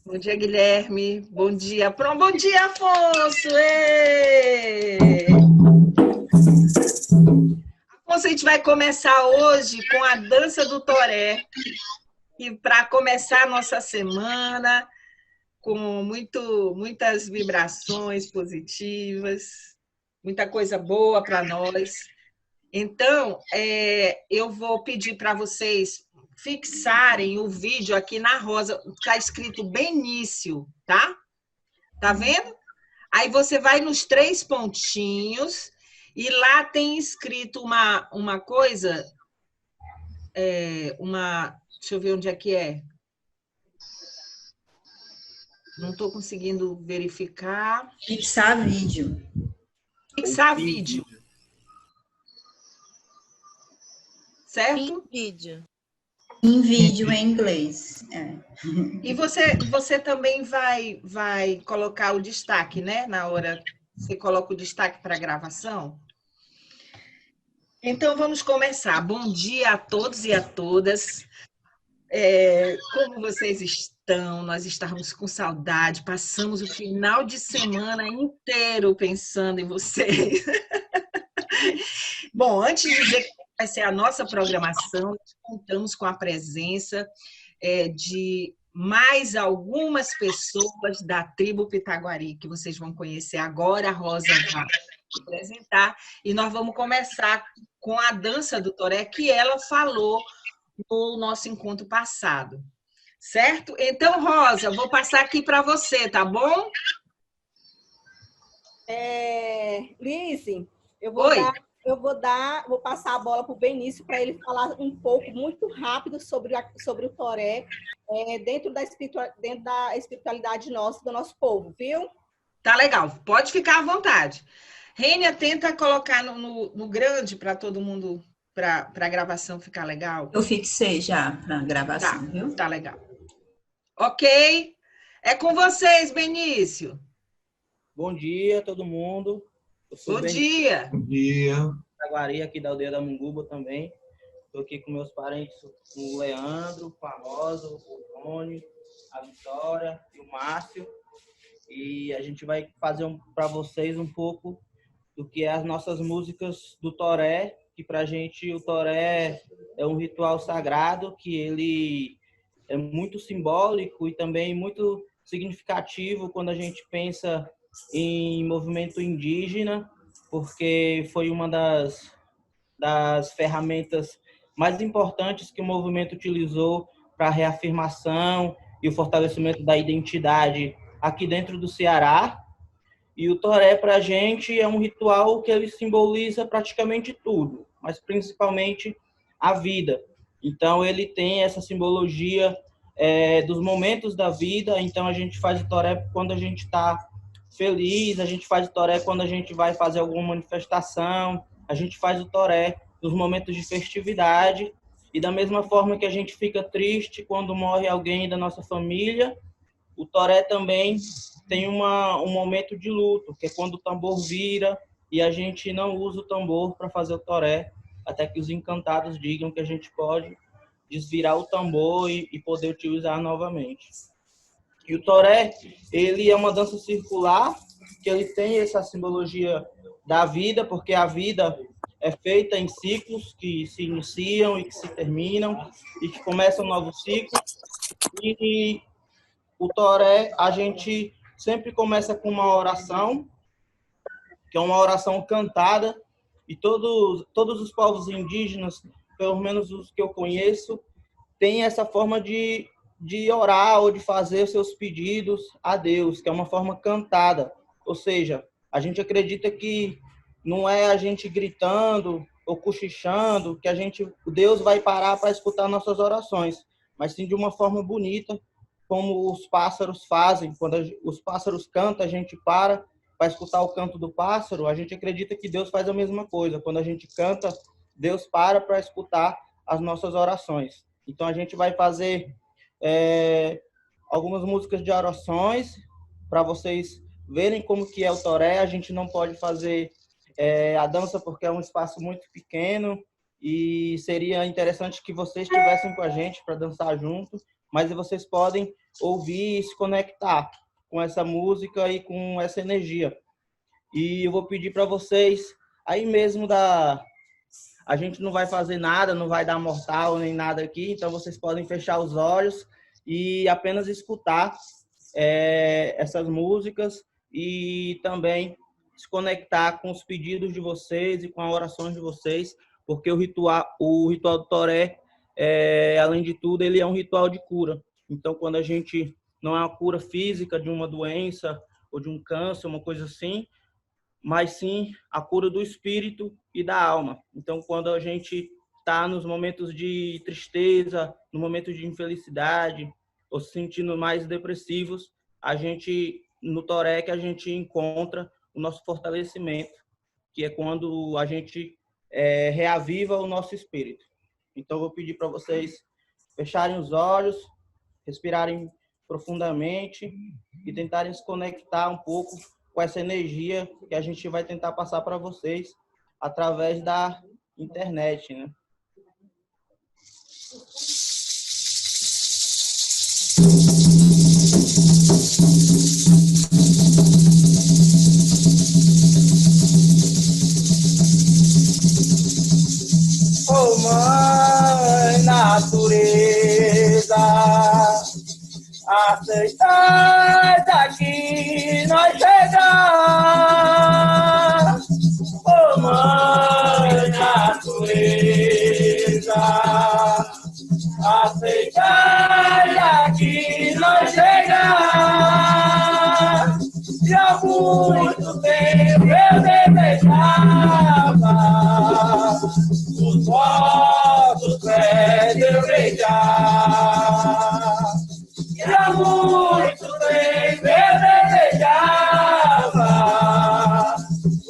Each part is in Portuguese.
Bom dia, Guilherme. Bom dia, Prom. Bom dia, Afonso. Ê! Afonso, a gente vai começar hoje com a dança do toré. E para começar a nossa semana com muitas vibrações positivas, muita coisa boa para nós. Então, eu vou pedir para vocês fixarem o vídeo aqui na rosa, está escrito Benício, tá? Tá vendo? Aí você vai nos 3 pontinhos e lá tem escrito uma coisa, deixa eu ver onde é que é. Não estou conseguindo verificar. Fixar vídeo. Fixar vídeo. Certo? Em vídeo em inglês. E você também vai colocar o destaque, né? Na hora você coloca o destaque para a gravação. Então, vamos começar. Bom dia a todos e a todas. Como vocês estão? Nós estávamos com saudade, passamos o final de semana inteiro pensando em vocês. Bom, antes de dizer que vai ser a nossa programação, nós contamos com a presença de mais algumas pessoas da tribo Pitaguari, que vocês vão conhecer agora, a Rosa vai apresentar, e nós vamos começar com a dança do toré, que ela falou no nosso encontro passado. Certo? Então, Rosa, vou passar aqui para você, tá bom? Lise, Oi. Vou passar a bola para o Benício para ele falar um pouco, muito rápido, sobre o toré, dentro da espiritualidade nossa, do nosso povo, viu? Tá legal, pode ficar à vontade. Rênia, tenta colocar no grande para todo mundo, para a gravação ficar legal. Eu fixei já na gravação, Tá, viu? tá legal. Ok? É com vocês, Benício. Bom dia, todo mundo. Bom dia. Bom dia. Pitaguari, aqui da aldeia da Munguba também. Estou aqui com meus parentes, o Leandro, com a Rosa, o Tony, a Vitória e o Márcio. E a gente vai fazer para vocês um pouco do que é as nossas músicas do toré, que para a gente o toré é um ritual sagrado, que ele é muito simbólico e também muito significativo quando a gente pensa em movimento indígena, porque foi uma das ferramentas mais importantes que o movimento utilizou para a reafirmação e o fortalecimento da identidade aqui dentro do Ceará. E o toré, para a gente, é um ritual que ele simboliza praticamente tudo, mas principalmente a vida. Então, ele tem essa simbologia dos momentos da vida. Então, a gente faz o toré quando a gente está feliz, a gente faz o toré quando a gente vai fazer alguma manifestação, a gente faz o toré nos momentos de festividade, e da mesma forma que a gente fica triste quando morre alguém da nossa família, o toré também tem um momento de luto, que é quando o tambor vira e a gente não usa o tambor para fazer o toré, até que os encantados digam que a gente pode desvirar o tambor e poder utilizar novamente. E o toré, ele é uma dança circular, que ele tem essa simbologia da vida, porque a vida é feita em ciclos que se iniciam e que se terminam, e que começam novos ciclos. E o toré, a gente sempre começa com uma oração, que é uma oração cantada, e todos os povos indígenas, pelo menos os que eu conheço, têm essa forma de orar ou de fazer seus pedidos a Deus, que é uma forma cantada. Ou seja, a gente acredita que não é a gente gritando ou cochichando que Deus vai parar para escutar nossas orações, mas sim de uma forma bonita, como os pássaros fazem. Quando os pássaros cantam, a gente para escutar o canto do pássaro. A gente acredita que Deus faz a mesma coisa. Quando a gente canta, Deus para escutar as nossas orações. Então, a gente vai fazer algumas músicas de orações para vocês verem como que é o toré. A gente não pode fazer a dança porque é um espaço muito pequeno, e seria interessante que vocês estivessem com a gente para dançar junto. mas vocês podem ouvir e se conectar com essa música e com essa energia. E eu vou pedir para vocês, aí mesmo a gente não vai fazer nada, não vai dar mortal nem nada aqui, então vocês podem fechar os olhos e apenas escutar essas músicas e também se conectar com os pedidos de vocês e com as orações de vocês, porque o ritual do Toré, além de tudo, ele é um ritual de cura. Então, quando a gente não é uma cura física de uma doença ou de um câncer, uma coisa assim, mas sim a cura do espírito e da alma. Então, quando a gente está nos momentos de tristeza, no momento de infelicidade, ou se sentindo mais depressivos, no Toré que a gente encontra o nosso fortalecimento, que é quando a gente reaviva o nosso espírito. Então, eu vou pedir para vocês fecharem os olhos, respirarem profundamente e tentarem se conectar um pouco com essa energia que a gente vai tentar passar para vocês através da internet, né? Oh, mãe natureza, aceitai daqui nós chegar. Oh, mãe natureza, aceitai daqui nós chegar. E há muito tempo eu desejava os vossos pés eu beijar. E há muito tempo eu desejava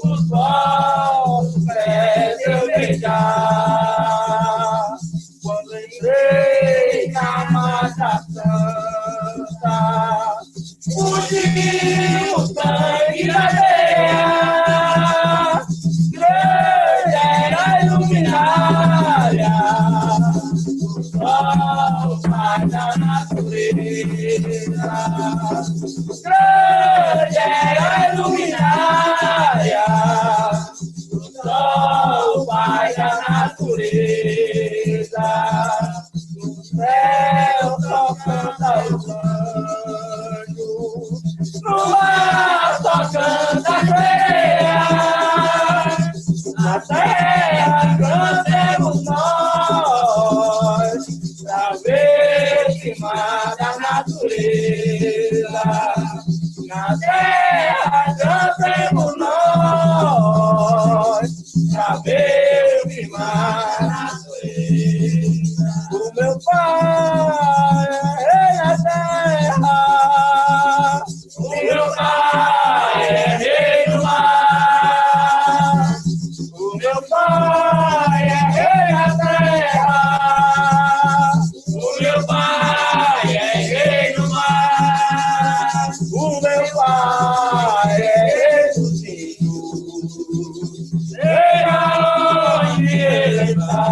os vossos pés eu beijar. Quando entrei na Mata Santa, fugiu o sangue da areia. Grande era a luminária, o sol, pai da natureza. Grande era a luminária, o sol, pai da natureza. No céu só canta os anjos, no mar só canta a sereia. Na terra cantemos nós, pra ver cima da natureza. Na terra cantemos nós, pra ver cima da natureza. O meu pai é na terra, o meu pai é rei do mar. O meu pai é rei da terra, o meu pai é rei do mar. O meu pai é rei do rio, sei aonde ele está.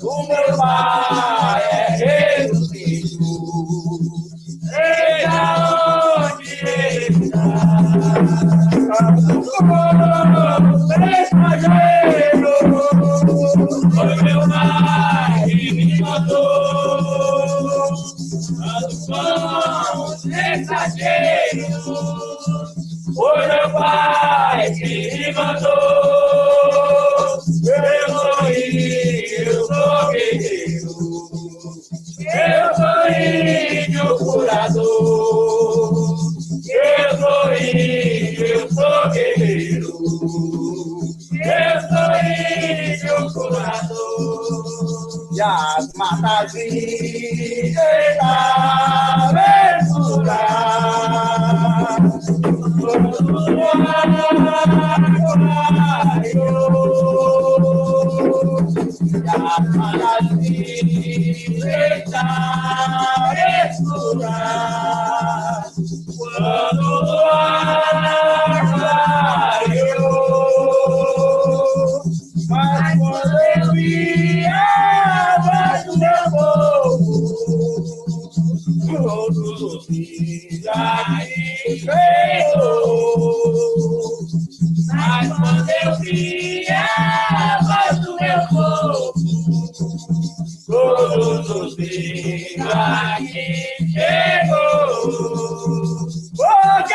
O meu pai é rei do rio, sei aonde ele está. Foi meu pai que me mandou, tanto pão mensageiro. Foi meu pai que me mandou, eu sou índio, eu sou guerreiro, eu sou índio curador, eu sou índio, eu sou guerreiro, eu sou índio curador. E as matas virgens da aventura, todo e as matas virgens da aventura, quando o ar clareou. Mas quando eu vi a voz do meu povo, todos os dias que chegou. Mas quando eu vi a voz do meu povo, todos os dias que chegou. Porque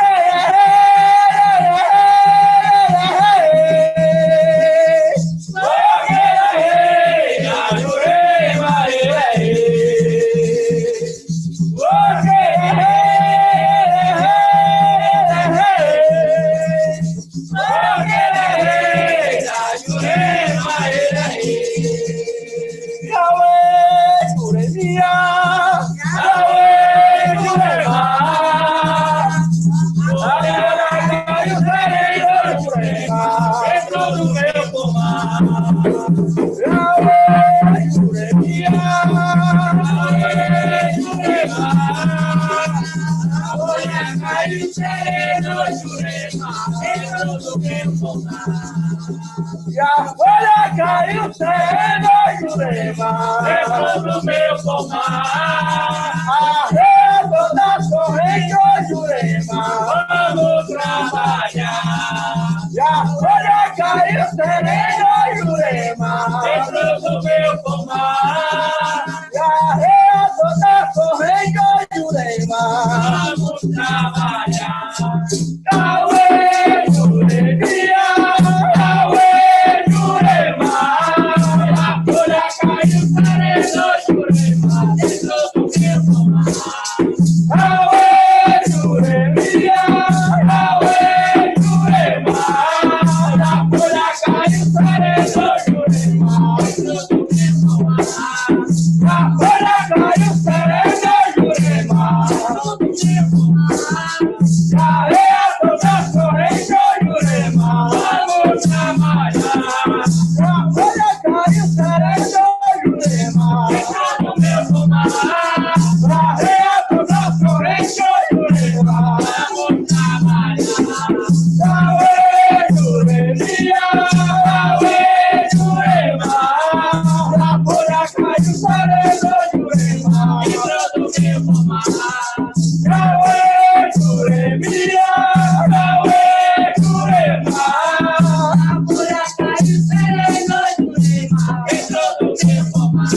e a folha caiu sendo Jurema, dentro do meu pomar. Arredo da corrente, Jurema, vamos trabalhar. E a folha caiu sereno, Jurema, dentro do meu pomar. E arredo da corrente, Jurema, vamos trabalhar. Cauê, Juremia, Cauê, Jurema, a folha caiu sereno, Jurema, dentro do meu pomar. Cauê, Juremia, Cauê, Jurema, a folha caiu sereno, Jurema, dentro do meu pomar. A folha caiu sereno, Jurema, dentro do meu pomar. Vamos trabalhar. A folha caiu sereno, Jurema, dentro do meu pomar. Pra reto da corrente, Jurema, vamos trabalhar. Cauê, Juremia, Cauê, Jurema, a folha caiu sereno, Jurema, dentro do meu pomar. Cauê, Juremia, Cauê, Jurema, a folha caiu sereno, Jurema, dentro do meu pomar.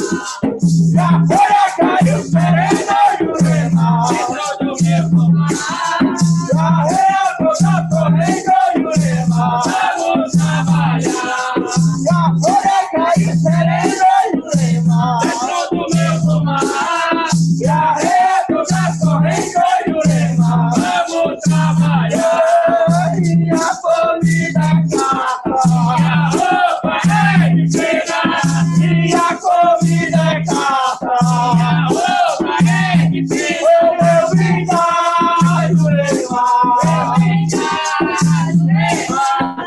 E a folha caiu sereno, Jurema, dentro do meu pomar. E arredo da corrente, Jurema, vamos trabalhar. E a folha caiu sereno, Jurema, dentro do meu pomar. E arredo da corrente, Jurema, vamos trabalhar. E a comida é cata, e a roupa é de pena. E a comida é cata, e a roupa é de pena. Eu brindar, Jurema, eu brindar, Jurema,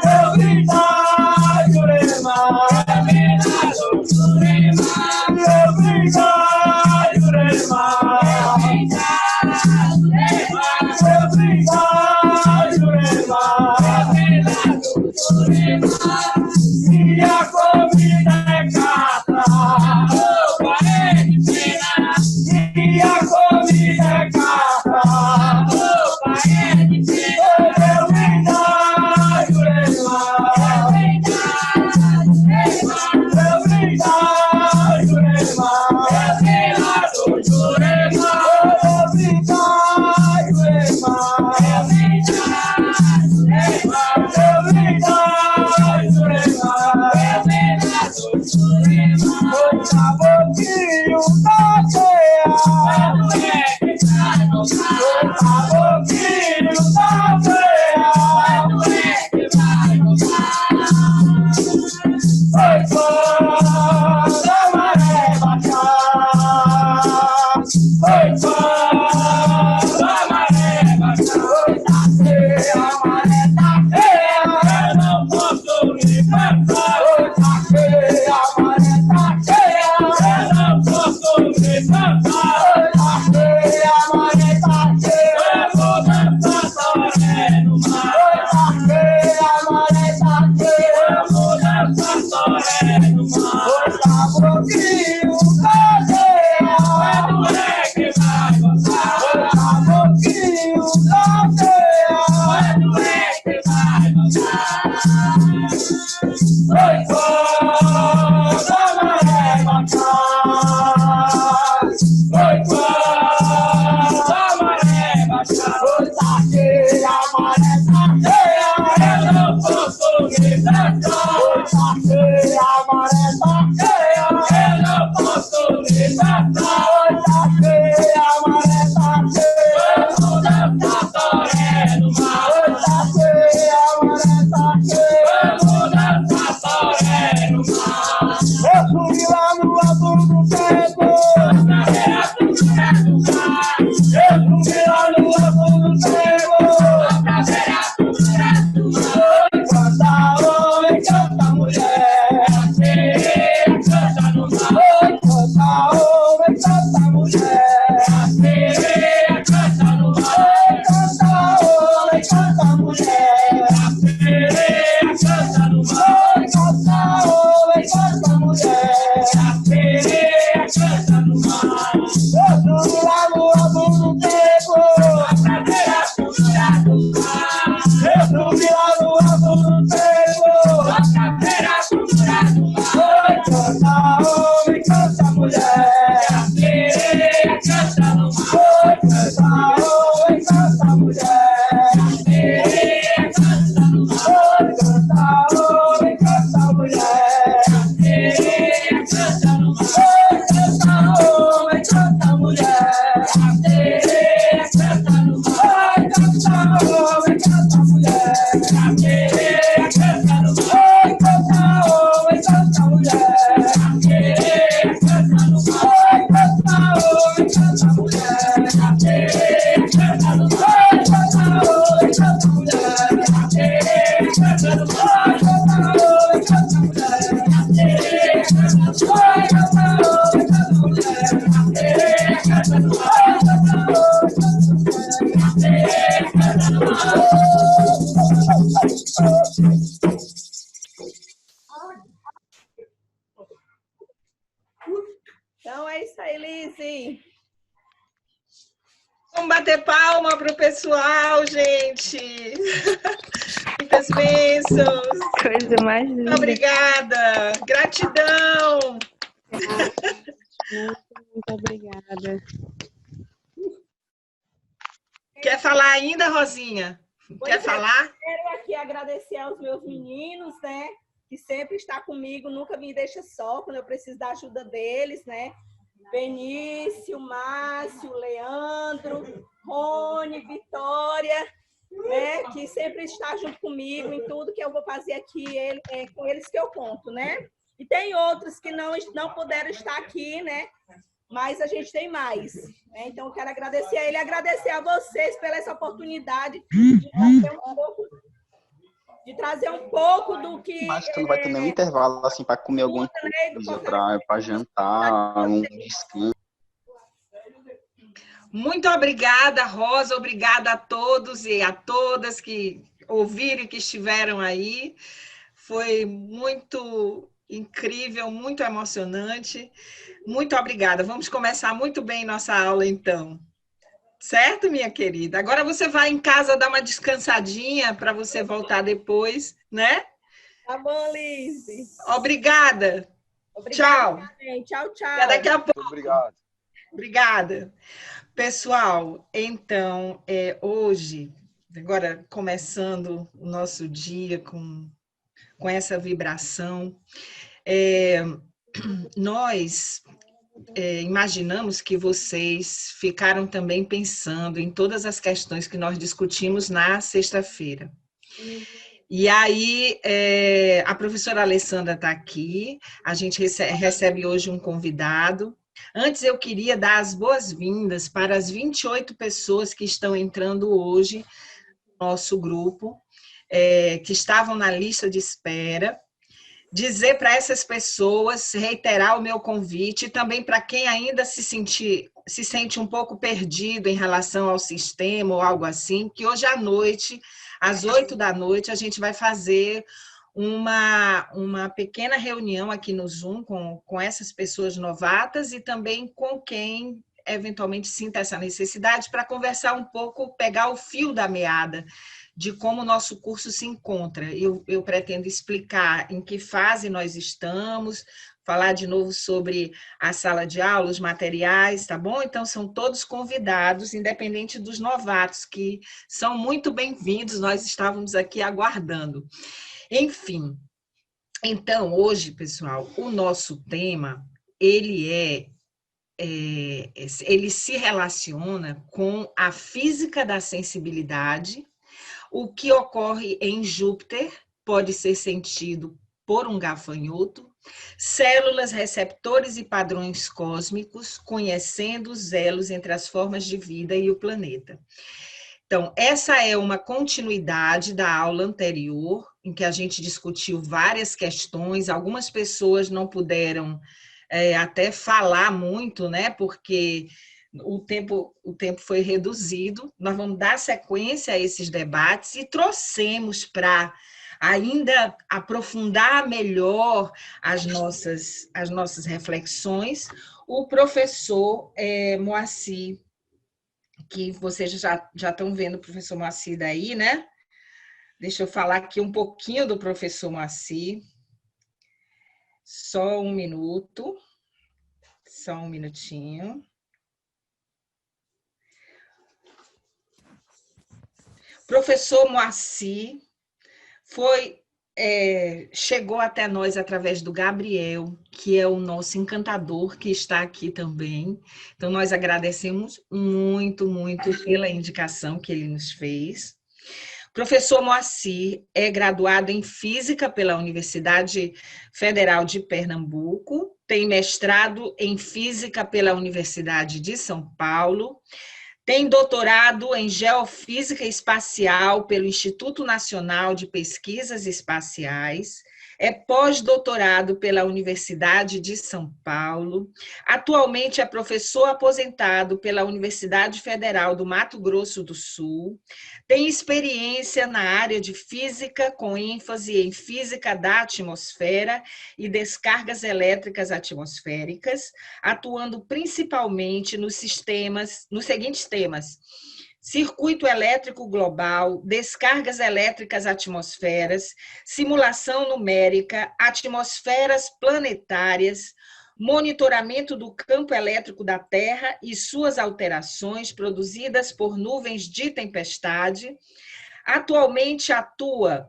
eu brindar, Jurema, eu brindar, Jurema, eu brindar, Jurema, e a comida é cata, a roupa é de pena. E a comida é cata, a roupa é de pena. Eu brindar, Jurema, eu brindar, Jurema, eu brindar, Jurema, Então é isso aí, Lise. Vamos bater palma para o pessoal, gente. Muitas bênçãos. Coisa mais linda. Muito obrigada. Gratidão. Muito obrigada. Quer falar ainda, Rosinha? Quer falar? Quero aqui agradecer aos meus meninos, né? Que sempre está comigo, nunca me deixa só quando eu preciso da ajuda deles, né? Benício, Márcio, Leandro, Rony, Vitória, né? Que sempre está junto comigo em tudo que eu vou fazer aqui, é com eles que eu conto, né? E tem outros que não puderam estar aqui, né? Mas a gente tem mais, né? Então, eu quero agradecer a ele, agradecer a vocês pela essa oportunidade de trazer um pouco do que... Mas tu não vai ter nenhum intervalo, assim, para comer alguma coisa, para jantar, um descanso. Muito obrigada, Rosa. Obrigada a todos e a todas que ouviram e que estiveram aí. Foi muito incrível, muito emocionante. Muito obrigada. Vamos começar muito bem nossa aula, então. Certo, minha querida? Agora você vai em casa dar uma descansadinha para você voltar depois, né? Tá bom, Lise. Obrigada. Tchau. Tchau, tchau. Até daqui a pouco. Muito obrigado. Obrigada. Pessoal, então, hoje, agora começando o nosso dia com essa vibração, nós imaginamos que vocês ficaram também pensando em todas as questões que nós discutimos na sexta-feira. E aí, a professora Alessandra está aqui, a gente recebe hoje um convidado. Antes, eu queria dar as boas-vindas para as 28 pessoas que estão entrando hoje no nosso grupo, que estavam na lista de espera. Dizer para essas pessoas, reiterar o meu convite, e também para quem ainda se sente um pouco perdido em relação ao sistema ou algo assim, que hoje à noite, às 20h, a gente vai fazer uma pequena reunião aqui no Zoom com essas pessoas novatas e também com quem eventualmente sinta essa necessidade para conversar um pouco, pegar o fio da meada de como o nosso curso se encontra. Eu pretendo explicar em que fase nós estamos, falar de novo sobre a sala de aula, os materiais, tá bom? Então, são todos convidados, independente dos novatos, que são muito bem-vindos, nós estávamos aqui aguardando. Enfim, então, hoje, pessoal, o nosso tema, ele se relaciona com a física da sensibilidade. O que ocorre em Júpiter pode ser sentido por um gafanhoto, células, receptores e padrões cósmicos, conhecendo os elos entre as formas de vida e o planeta. Então, essa é uma continuidade da aula anterior, em que a gente discutiu várias questões. Algumas pessoas não puderam até falar muito, né? Porque o tempo foi reduzido. Nós vamos dar sequência a esses debates e trouxemos para ainda aprofundar melhor as nossas reflexões o professor Moacir, que vocês já estão vendo o professor Moacir daí, né? Deixa eu falar aqui um pouquinho do professor Moacir. Só um minuto. Só um minutinho. Professor Moacir chegou até nós através do Gabriel, que é o nosso encantador, que está aqui também. Então, nós agradecemos muito, muito pela indicação que ele nos fez. Professor Moacir é graduado em Física pela Universidade Federal de Pernambuco, tem mestrado em Física pela Universidade de São Paulo, tem doutorado em Geofísica Espacial pelo Instituto Nacional de Pesquisas Espaciais, É pós-doutorado pela Universidade de São Paulo. Atualmente é professor aposentado pela Universidade Federal do Mato Grosso do Sul. Tem experiência na área de física, com ênfase em física da atmosfera e descargas elétricas atmosféricas, atuando principalmente nos seguintes temas: circuito elétrico global, descargas elétricas atmosferas, simulação numérica, atmosferas planetárias, monitoramento do campo elétrico da Terra e suas alterações produzidas por nuvens de tempestade. Atualmente atua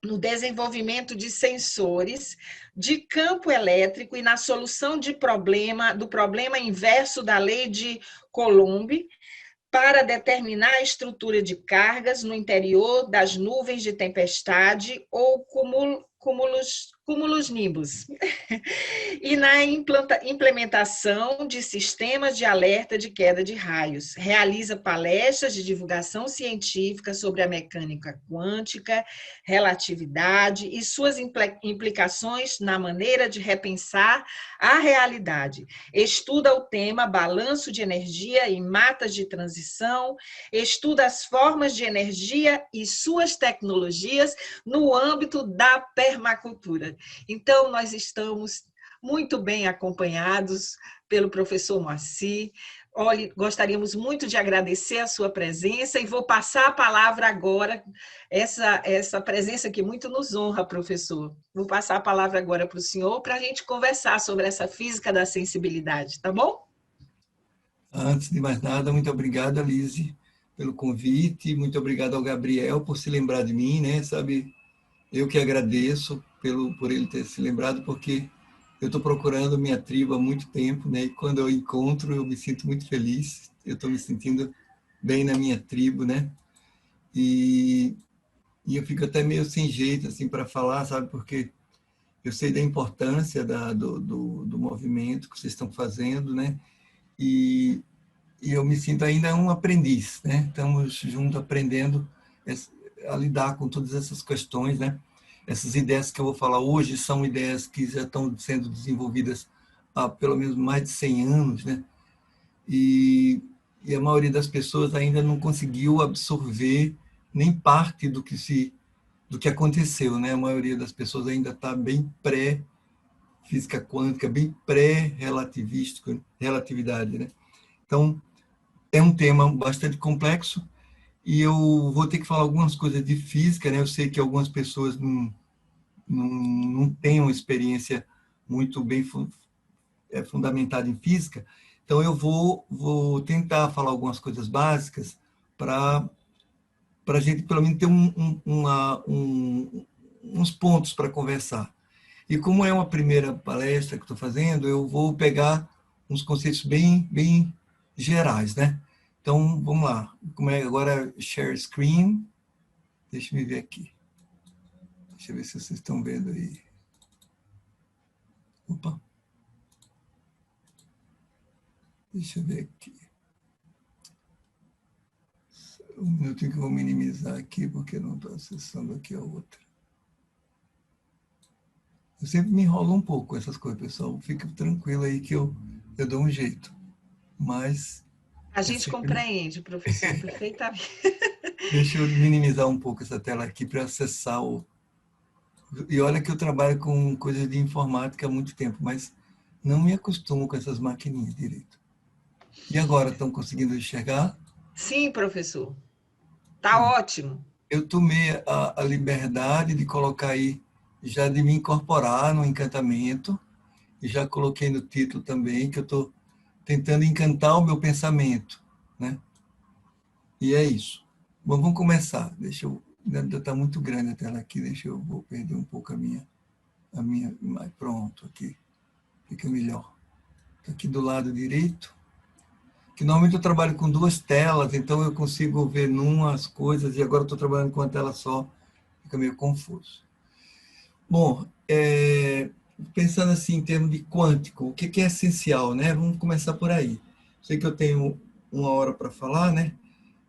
no desenvolvimento de sensores de campo elétrico e na solução do problema inverso da lei de Coulomb, para determinar a estrutura de cargas no interior das nuvens de tempestade ou cumulonimbus, e na implementação de sistemas de alerta de queda de raios. Realiza palestras de divulgação científica sobre a mecânica quântica, relatividade e suas implicações na maneira de repensar a realidade. Estuda o tema balanço de energia e matas de transição, estuda as formas de energia e suas tecnologias no âmbito da permacultura. Então, nós estamos muito bem acompanhados pelo professor Moacir. Olha, gostaríamos muito de agradecer a sua presença e vou passar a palavra agora, essa presença que muito nos honra, professor. Vou passar a palavra agora para o senhor para a gente conversar sobre essa física da sensibilidade, tá bom? Antes de mais nada, muito obrigado, Lise, pelo convite, muito obrigado ao Gabriel por se lembrar de mim, né? Sabe, eu que agradeço por ele ter se lembrado, porque eu estou procurando minha tribo há muito tempo, né? E quando eu encontro, eu me sinto muito feliz. Eu estou me sentindo bem na minha tribo, né? E eu fico até meio sem jeito, assim, para falar, sabe? Porque eu sei da importância do movimento que vocês estão fazendo, né? E eu me sinto ainda um aprendiz, né? Estamos juntos aprendendo a lidar com todas essas questões, né? Essas ideias que eu vou falar hoje são ideias que já estão sendo desenvolvidas há pelo menos mais de 100 anos, né? E a maioria das pessoas ainda não conseguiu absorver nem parte do que aconteceu, né? A maioria das pessoas ainda está bem pré-física quântica, bem pré-relatividade, né? Então, é um tema bastante complexo e eu vou ter que falar algumas coisas de física, né? Eu sei que algumas pessoas não têm uma experiência muito bem fundamentada em física, então eu vou tentar falar algumas coisas básicas para a gente, pelo menos, ter uns pontos para conversar. E como é uma primeira palestra que estou fazendo, eu vou pegar uns conceitos bem gerais, né? Então, vamos lá. Como é agora share screen? Deixa eu ver aqui. Deixa eu ver se vocês estão vendo aí. Opa. Deixa eu ver aqui. Um minutinho que eu vou minimizar aqui, porque eu não estou acessando aqui a outra. Eu sempre me enrolo um pouco com essas coisas, pessoal. Fica tranquilo aí que eu dou um jeito. Mas... A gente compreende, professor, perfeitamente. Deixa eu minimizar um pouco essa tela aqui para acessar o... E olha que eu trabalho com coisas de informática há muito tempo, mas não me acostumo com essas maquininhas direito. E agora, estão conseguindo enxergar? Sim, professor. Está ótimo. Eu tomei a liberdade de colocar aí, já de me incorporar no encantamento, e já coloquei no título também, que eu estou tentando encantar o meu pensamento, né? E é isso. Bom, vamos começar. Deixa eu... Ainda está muito grande a tela aqui, vou perder um pouco a minha... Pronto, aqui. Fica melhor. Está aqui do lado direito. Que normalmente eu trabalho com 2 telas, então eu consigo ver as coisas, e agora estou trabalhando com uma tela só, fica meio confuso. Bom, pensando assim em termos de quântico, o que é essencial, né? Vamos começar por aí. Sei que eu tenho 1 hora para falar, né?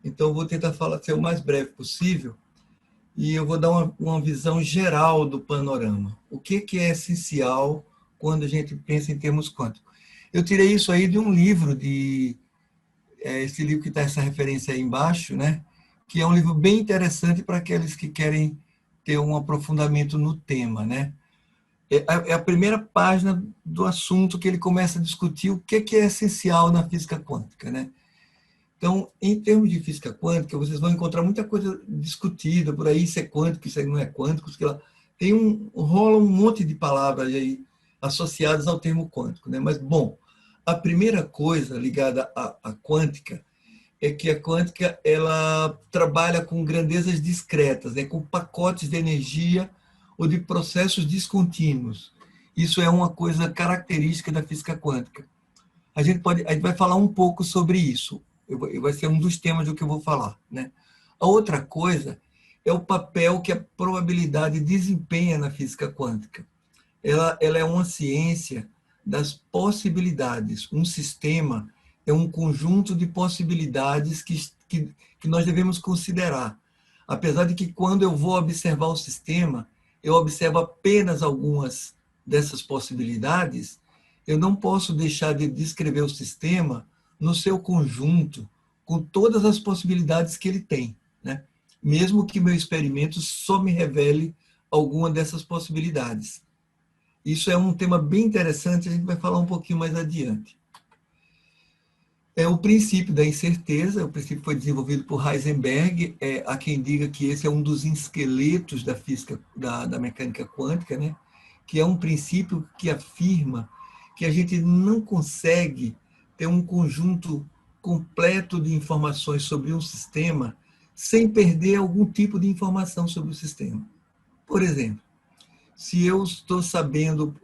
Então, eu vou tentar ser o mais breve possível. e eu vou dar uma visão geral do panorama. O que é essencial quando a gente pensa em termos quânticos? Eu tirei isso aí de um livro, esse livro que está essa referência aí embaixo, né? Que é um livro bem interessante para aqueles que querem ter um aprofundamento no tema, né? É a primeira página do assunto que ele começa a discutir o que é essencial na física quântica, né? Então, em termos de física quântica, vocês vão encontrar muita coisa discutida por aí, isso é quântico, isso não é quântico, rola um monte de palavras aí associadas ao termo quântico, né? Mas, bom, a primeira coisa ligada à quântica é que a quântica ela trabalha com grandezas discretas, né? Com pacotes de energia ou de processos descontínuos. Isso é uma coisa característica da física quântica. A gente vai falar um pouco sobre isso. Vai ser um dos temas do que eu vou falar, né? A outra coisa é o papel que a probabilidade desempenha na física quântica. Ela é uma ciência das possibilidades. Um sistema é um conjunto de possibilidades que nós devemos considerar. Apesar de que quando eu vou observar o sistema, eu observo apenas algumas dessas possibilidades, eu não posso deixar de descrever o sistema no seu conjunto, com todas as possibilidades que ele tem, né? Mesmo que meu experimento só me revele alguma dessas possibilidades. Isso é um tema bem interessante, a gente vai falar um pouquinho mais adiante. É o princípio da incerteza, o princípio foi desenvolvido por Heisenberg, há quem diga que esse é um dos esqueletos da física, da mecânica quântica, né? Que é um princípio que afirma que a gente não consegue ter um conjunto completo de informações sobre um sistema sem perder algum tipo de informação sobre o sistema. Por exemplo, se eu estou sabendo,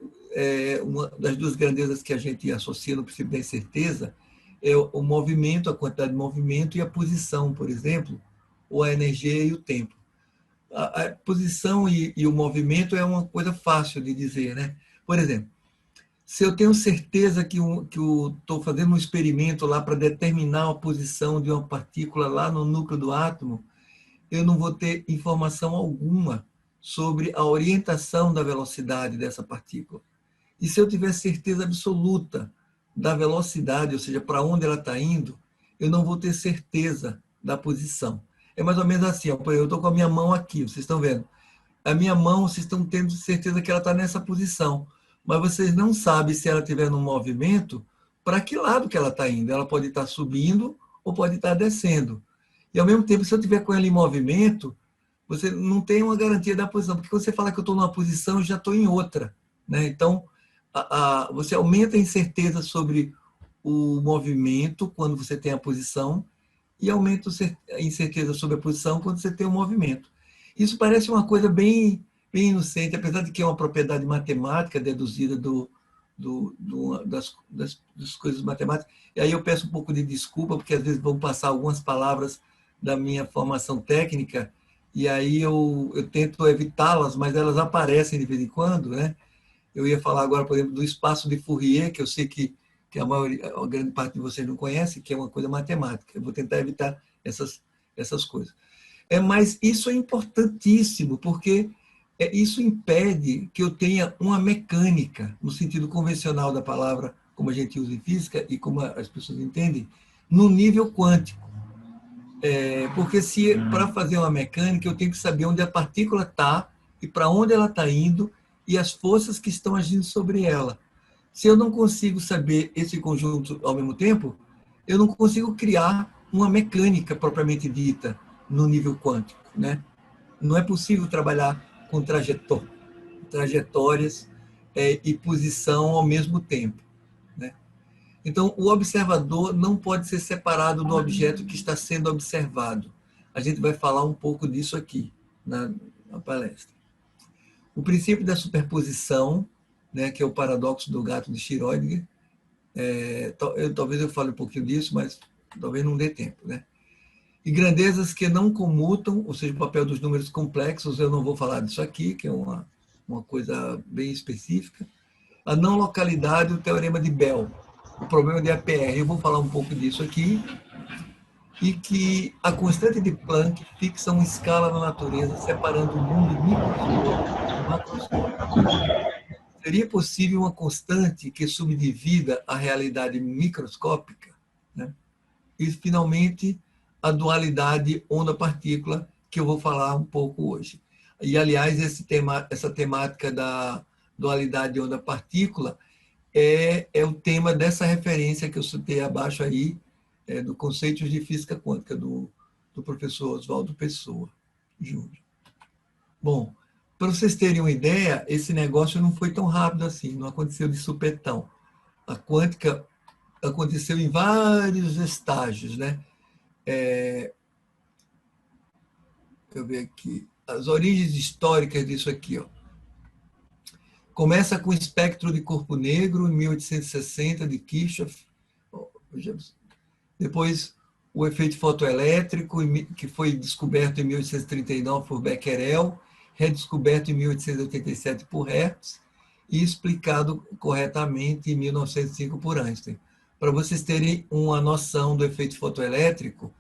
uma das duas grandezas que a gente associa no princípio da incerteza é o movimento, a quantidade de movimento e a posição, por exemplo, ou a energia e o tempo. A posição e o movimento é uma coisa fácil de dizer, né? Por exemplo, se eu tenho certeza que eu estou fazendo um experimento lá para determinar a posição de uma partícula lá no núcleo do átomo, eu não vou ter informação alguma sobre a orientação da velocidade dessa partícula. E se eu tiver certeza absoluta da velocidade, ou seja, para onde ela está indo, eu não vou ter certeza da posição. É mais ou menos assim, ó, eu estou com a minha mão aqui, vocês estão vendo? A minha mão, vocês estão tendo certeza que ela está nessa posição, mas vocês não sabem se ela estiver no movimento, para que lado que ela está indo. Ela pode estar subindo ou pode estar descendo. E, ao mesmo tempo, se eu estiver com ela em movimento, você não tem uma garantia da posição, porque quando você fala que eu estou numa posição, eu já estou em outra, né? Então, você aumenta a incerteza sobre o movimento quando você tem a posição e aumenta a incerteza sobre a posição quando você tem o movimento. Isso parece uma coisa bem inocente, apesar de que é uma propriedade matemática deduzida das coisas matemáticas. E aí eu peço um pouco de desculpa, porque às vezes vão passar algumas palavras da minha formação técnica, e aí eu tento evitá-las, mas elas aparecem de vez em quando, né? Eu ia falar agora, por exemplo, do espaço de Fourier, que eu sei que a grande parte de vocês não conhece, que é uma coisa matemática. Eu vou tentar evitar essas coisas. Mas isso é importantíssimo, porque isso impede que eu tenha uma mecânica, no sentido convencional da palavra, como a gente usa em física e como as pessoas entendem, no nível quântico. Porque para fazer uma mecânica, eu tenho que saber onde a partícula está e para onde ela está indo e as forças que estão agindo sobre ela. Se eu não consigo saber esse conjunto ao mesmo tempo, eu não consigo criar uma mecânica propriamente dita no nível quântico, né? Não é possível trabalhar com trajetórias e posição ao mesmo tempo, né? Então, o observador não pode ser separado do objeto que está sendo observado. A gente vai falar um pouco disso aqui na palestra. O princípio da superposição, né, que é o paradoxo do gato de Schrödinger, talvez eu fale um pouquinho disso, mas talvez não dê tempo, né? E grandezas que não comutam, ou seja, o papel dos números complexos, eu não vou falar disso aqui, que é uma coisa bem específica. A não localidade, o teorema de Bell, o problema de APR, eu vou falar um pouco disso aqui. e que a constante de Planck fixa uma escala na natureza, separando o mundo microscópico do macroscópico. Seria possível uma constante que subdivida a realidade microscópica, né? E, finalmente, a dualidade onda-partícula, que eu vou falar um pouco hoje. E, aliás, essa temática da dualidade onda-partícula é o tema dessa referência que eu citei abaixo aí, do Conceitos de Física Quântica, do professor Oswaldo Pessoa Júnior. Bom, para vocês terem uma ideia, esse negócio não foi tão rápido assim, não aconteceu de supetão. A quântica aconteceu em vários estágios, né? Deixa eu ver aqui. As origens históricas disso aqui, ó. Começa com o espectro de corpo negro, em 1860, de Kirchhoff. Depois, o efeito fotoelétrico, que foi descoberto em 1839 por Becquerel, redescoberto em 1887 por Hertz e explicado corretamente em 1905 por Einstein. Para vocês terem uma noção do efeito fotoelétrico,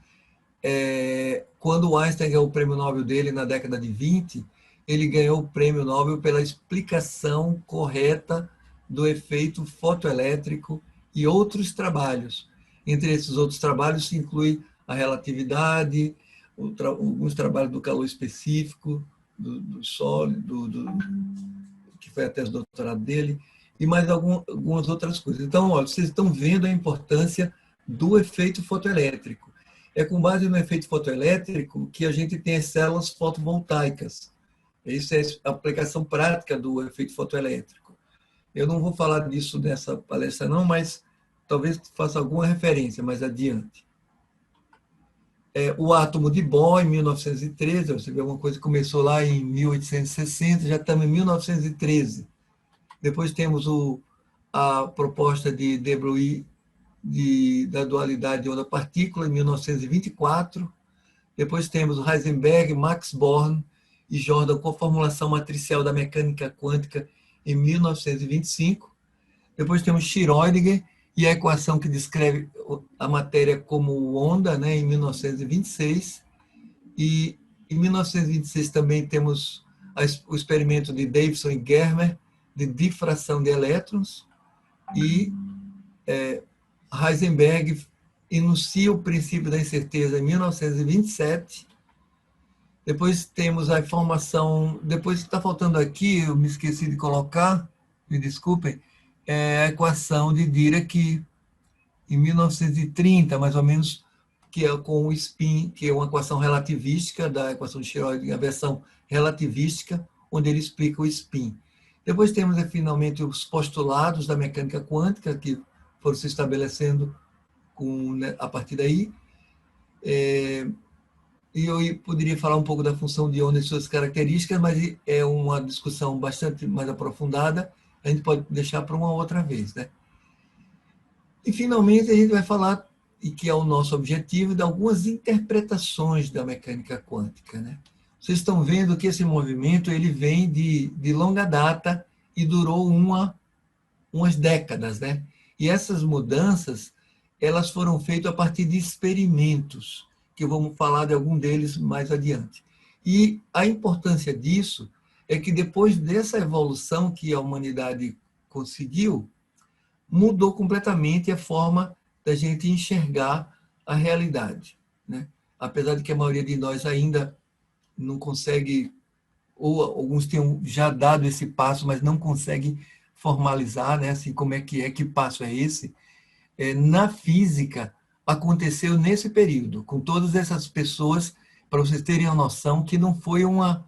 quando o Einstein ganhou o prêmio Nobel dele na década de 20, ele ganhou o prêmio Nobel pela explicação correta do efeito fotoelétrico e outros trabalhos. Entre esses outros trabalhos se inclui a relatividade, alguns trabalhos do calor específico, do sólido, que foi a tese de doutorado dele, e mais algumas outras coisas. Então, olha, vocês estão vendo a importância do efeito fotoelétrico. É com base no efeito fotoelétrico que a gente tem as células fotovoltaicas. Isso é a aplicação prática do efeito fotoelétrico. Eu não vou falar disso nessa palestra não, mas talvez faça alguma referência mais adiante. O átomo de Bohr, em 1913, você vê uma coisa que começou lá em 1860, já estamos em 1913. Depois temos a proposta de De Broglie da dualidade de onda-partícula, em 1924. Depois temos o Heisenberg, Max Born e Jordan com a formulação matricial da mecânica quântica, em 1925. Depois temos Schrödinger e a equação que descreve a matéria como onda, né, em 1926. E em 1926 também temos o experimento de Davidson e Germer de difração de elétrons, e Heisenberg enuncia o princípio da incerteza em 1927. Depois temos a informação, depois está faltando aqui, eu me esqueci de colocar, me desculpem, a equação de Dirac, em 1930, mais ou menos, que é com o spin, que é uma equação relativística da equação de Schrödinger, a versão relativística, onde ele explica o spin. Depois temos, finalmente, os postulados da mecânica quântica, que foram se estabelecendo a partir daí. E eu poderia falar um pouco da função de onda e suas características, mas é uma discussão bastante mais aprofundada, a gente pode deixar para uma outra vez, né? E, finalmente, a gente vai falar, e que é o nosso objetivo, de algumas interpretações da mecânica quântica, né? Vocês estão vendo que esse movimento ele vem de longa data e durou umas décadas, né? E essas mudanças elas foram feitas a partir de experimentos, que vamos falar de algum deles mais adiante. E a importância disso é que depois dessa evolução que a humanidade conseguiu, mudou completamente a forma da gente enxergar a realidade, né? Apesar de que a maioria de nós ainda não consegue, ou alguns tenham já dado esse passo, mas não conseguem formalizar, né? Assim, como é, que passo é esse? Na física, aconteceu nesse período, com todas essas pessoas, para vocês terem a noção que não foi uma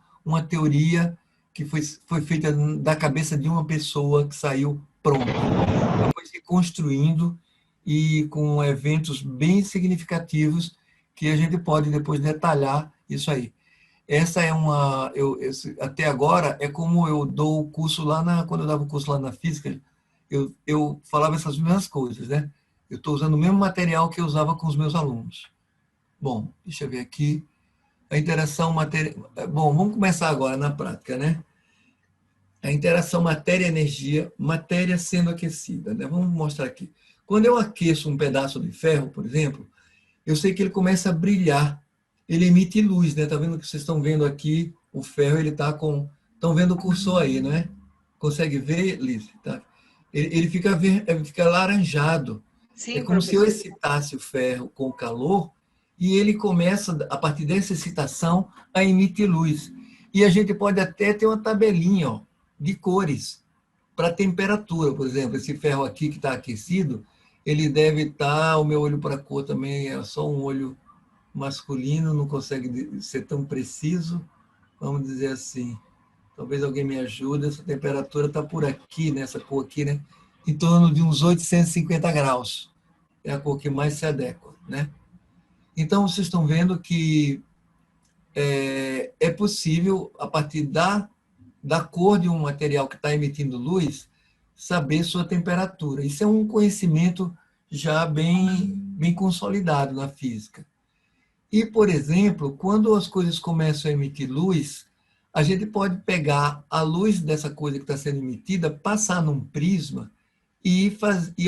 teoria que foi feita da cabeça de uma pessoa que saiu pronta. Ela foi se construindo e com eventos bem significativos que a gente pode depois detalhar isso aí. Essa é até agora, é como eu dou o curso quando eu dava o curso lá na física, eu falava essas mesmas coisas, né? Eu estou usando o mesmo material que eu usava com os meus alunos. Bom, deixa eu ver aqui. A interação matéria... Bom, vamos começar agora na prática, né? A interação matéria-energia, matéria sendo aquecida, né? Vamos mostrar aqui. Quando eu aqueço um pedaço de ferro, por exemplo, eu sei que ele começa a brilhar. Ele emite luz, né? Tá vendo que vocês estão vendo aqui o ferro, ele tá com... Estão vendo o cursor aí, não é? Consegue ver, Liz? Tá? Ele fica laranjado. Sim, É como se eu professor. excitasse o ferro com o calor e ele começa, a partir dessa excitação, a emitir luz. E a gente pode até ter uma tabelinha, ó, de cores para temperatura. Por exemplo, esse ferro aqui que está aquecido, ele deve estar... O meu olho para cor também é só um olho masculino, não consegue ser tão preciso. Vamos dizer assim. Talvez alguém me ajude. Essa temperatura está por aqui, nessa cor aqui, né? Em torno de uns 850 graus. É a cor que mais se adequa, né? Então, vocês estão vendo que é possível, a partir da cor de um material que está emitindo luz, saber sua temperatura. Isso é um conhecimento já bem consolidado na física. E, por exemplo, quando as coisas começam a emitir luz, a gente pode pegar a luz dessa coisa que está sendo emitida, passar num prisma e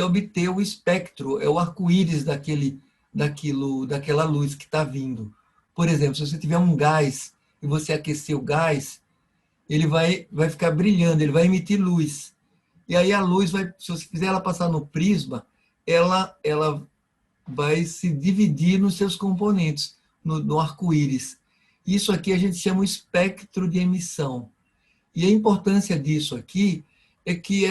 obter o espectro, é o arco-íris daquela luz que está vindo. Por exemplo, se você tiver um gás e você aquecer o gás, ele vai ficar brilhando, ele vai emitir luz. E aí a luz, se você fizer ela passar no prisma, ela vai se dividir nos seus componentes, no arco-íris. Isso aqui a gente chama o espectro de emissão. E a importância disso aqui é que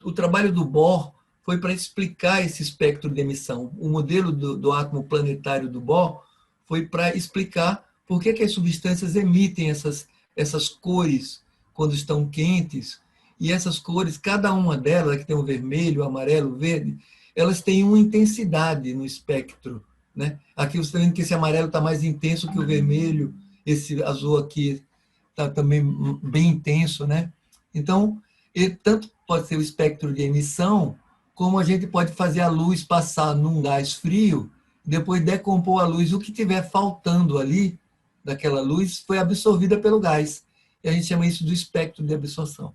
o trabalho do Bohr foi para explicar esse espectro de emissão. O modelo do átomo planetário do Bohr foi para explicar por que as substâncias emitem essas cores quando estão quentes. E essas cores, cada uma delas, que tem o vermelho, o amarelo, o verde, elas têm uma intensidade no espectro, né? Aqui você está vendo que esse amarelo está mais intenso que o vermelho, esse azul aqui está também bem intenso, né? Então, tanto pode ser o espectro de emissão, como a gente pode fazer a luz passar num gás frio, depois decompor a luz. O que tiver faltando ali, daquela luz, foi absorvida pelo gás. E a gente chama isso do espectro de absorção.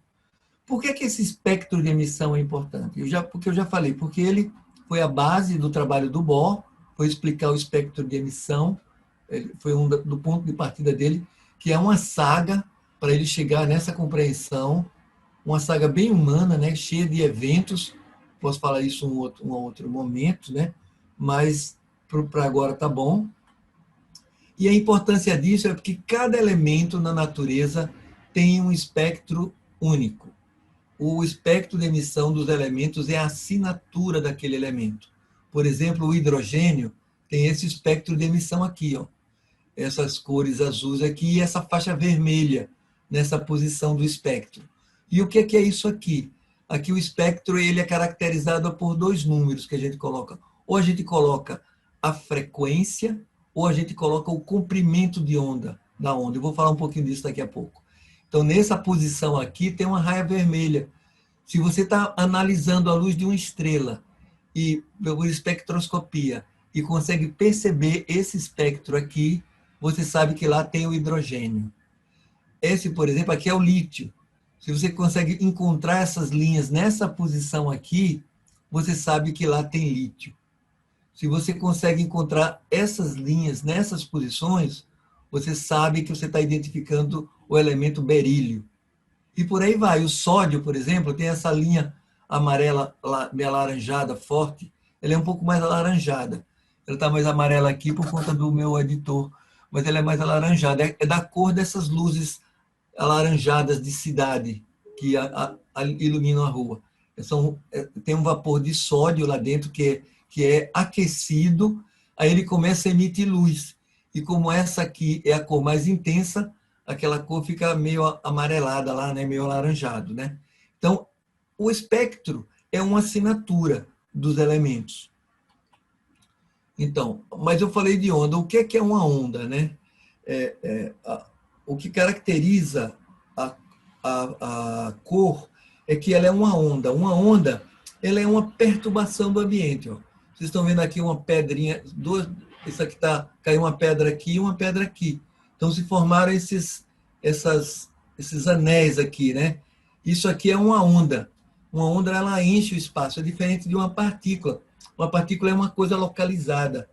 Por que esse espectro de emissão é importante? Porque eu já falei, porque ele foi a base do trabalho do Bohr, foi explicar o espectro de emissão, foi do ponto de partida dele, que é uma saga para ele chegar nessa compreensão, uma saga bem humana, né, cheia de eventos. Posso falar isso em um outro momento, né? Mas para agora tá bom. E a importância disso é porque cada elemento na natureza tem um espectro único. O espectro de emissão dos elementos é a assinatura daquele elemento. Por exemplo, o hidrogênio tem esse espectro de emissão aqui, ó. Essas cores azuis aqui e essa faixa vermelha nessa posição do espectro. E o que é isso aqui? Aqui o espectro ele é caracterizado por dois números que a gente coloca. Ou a gente coloca a frequência, ou a gente coloca o comprimento da onda. Eu vou falar um pouquinho disso daqui a pouco. Então, nessa posição aqui, tem uma raia vermelha. Se você está analisando a luz de uma estrela e por espectroscopia e consegue perceber esse espectro aqui, você sabe que lá tem o hidrogênio. Esse, por exemplo, aqui é o lítio. Se você consegue encontrar essas linhas nessa posição aqui, você sabe que lá tem lítio. Se você consegue encontrar essas linhas nessas posições, você sabe que você está identificando o elemento berílio. E por aí vai. O sódio, por exemplo, tem essa linha amarela, meio alaranjada, forte. Ela é um pouco mais alaranjada. Ela está mais amarela aqui por conta do meu editor, mas ela é mais alaranjada. É da cor dessas luzes alaranjadas de cidade que iluminam a rua. Tem um vapor de sódio lá dentro que é aquecido, aí ele começa a emitir luz. E como essa aqui é a cor mais intensa, aquela cor fica meio amarelada lá, né? Meio alaranjado, né? Então, o espectro é uma assinatura dos elementos. Então, mas eu falei de onda. O que é uma onda, né? O que caracteriza a cor é que ela é uma onda. Uma onda, ela é uma perturbação do ambiente. Ó. Vocês estão vendo aqui uma pedrinha, isso aqui caiu uma pedra aqui e uma pedra aqui. Então se formaram esses anéis aqui, né? Isso aqui é uma onda. Uma onda, ela enche o espaço, é diferente de uma partícula. Uma partícula é uma coisa localizada.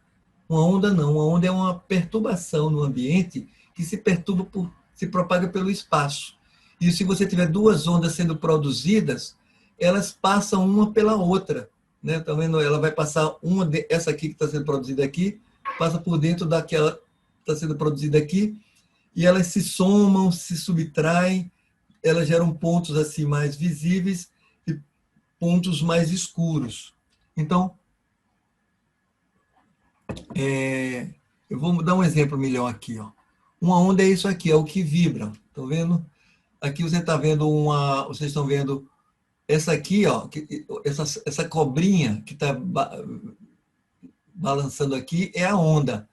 Uma onda não. Uma onda é uma perturbação no ambiente que se perturba se propaga pelo espaço. E se você tiver duas ondas sendo produzidas, elas passam uma pela outra, né? Tá vendo? Ela vai passar essa aqui que está sendo produzida aqui, passa por dentro daquela que está sendo produzida aqui, e elas se somam, se subtraem, elas geram pontos assim mais visíveis e pontos mais escuros. Então, eu vou dar um exemplo melhor aqui, ó. Uma onda é isso aqui, é o que vibra. Estão vendo? Aqui você está vendo vocês estão vendo essa aqui, ó, essa cobrinha que está balançando aqui é a onda.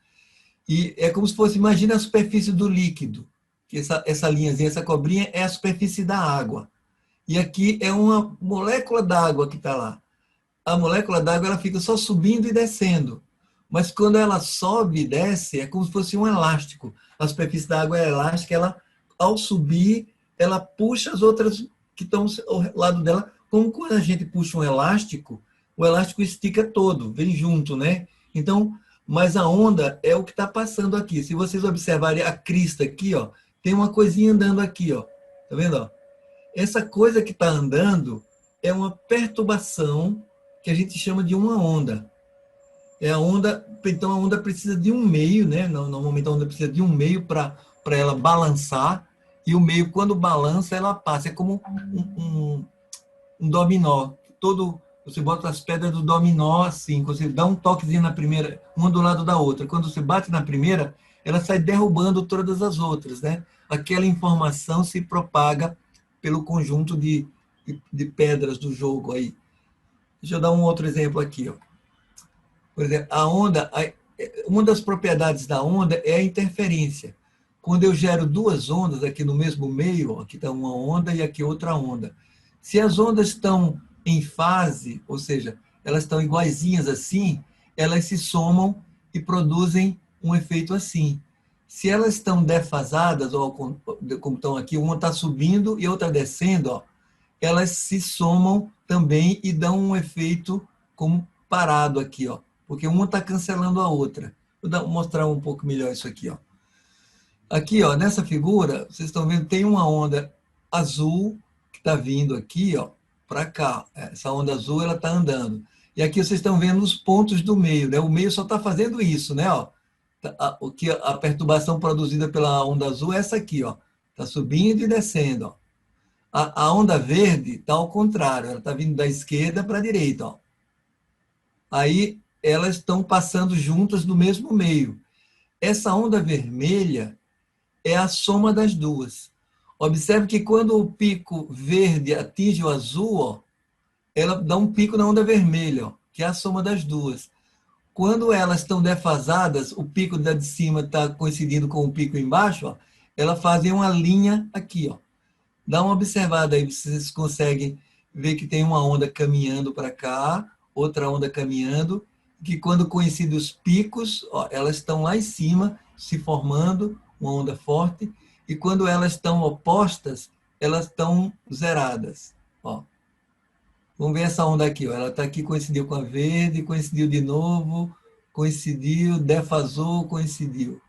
E é como se fosse, imagina a superfície do líquido. Que essa linhazinha, essa cobrinha é a superfície da água. E aqui é uma molécula d'água que está lá. A molécula d'água ela fica só subindo e descendo. Mas quando ela sobe e desce, é como se fosse um elástico. A superfície da água é elástica, ela, ao subir, ela puxa as outras que estão ao lado dela. Como quando a gente puxa um elástico, o elástico estica todo, vem junto, né? Então, mas a onda é o que está passando aqui. Se vocês observarem a crista aqui, ó, tem uma coisinha andando aqui, ó. Tá vendo? Ó? Essa coisa que está andando é uma perturbação que a gente chama de uma onda. É a onda, então a onda precisa de um meio, né? Normalmente a onda precisa de um meio para ela balançar, e o meio, quando balança, ela passa. É como um dominó. Você bota as pedras do dominó assim, você dá um toquezinho na primeira, uma do lado da outra. Quando você bate na primeira, ela sai derrubando todas as outras, né? Aquela informação se propaga pelo conjunto de pedras do jogo aí. Deixa eu dar um outro exemplo aqui, ó. Por exemplo, a onda, uma das propriedades da onda é a interferência. Quando eu gero duas ondas aqui no mesmo meio, ó, aqui está uma onda e aqui outra onda. Se as ondas estão em fase, ou seja, elas estão iguaizinhas assim, elas se somam e produzem um efeito assim. Se elas estão defasadas, ó, como estão aqui, uma está subindo e outra descendo, ó, elas se somam também e dão um efeito como parado aqui, ó, porque uma está cancelando a outra. Vou mostrar um pouco melhor isso aqui, ó. Aqui, ó, nessa figura, vocês estão vendo, tem uma onda azul que está vindo aqui, ó, para cá. Essa onda azul, ela está andando. E aqui vocês estão vendo os pontos do meio, né? O meio só está fazendo isso, né? Ó. A perturbação produzida pela onda azul é essa aqui, ó. Está subindo e descendo, ó. A onda verde está ao contrário, ela está vindo da esquerda para a direita, ó. Aí elas estão passando juntas no mesmo meio. Essa onda vermelha é a soma das duas. Observe que quando o pico verde atinge o azul, ó, ela dá um pico na onda vermelha, ó, que é a soma das duas. Quando elas estão defasadas, o pico da de cima está coincidindo com o pico embaixo, ó, elas fazem uma linha aqui, ó. Dá uma observada aí, vocês conseguem ver que tem uma onda caminhando para cá, outra onda caminhando, que quando coincidem os picos, ó, elas estão lá em cima, se formando, uma onda forte, e quando elas estão opostas, elas estão zeradas. Ó. Vamos ver essa onda aqui, ó. Ela está aqui, coincidiu com a verde, coincidiu de novo, coincidiu, defasou, coincidiu.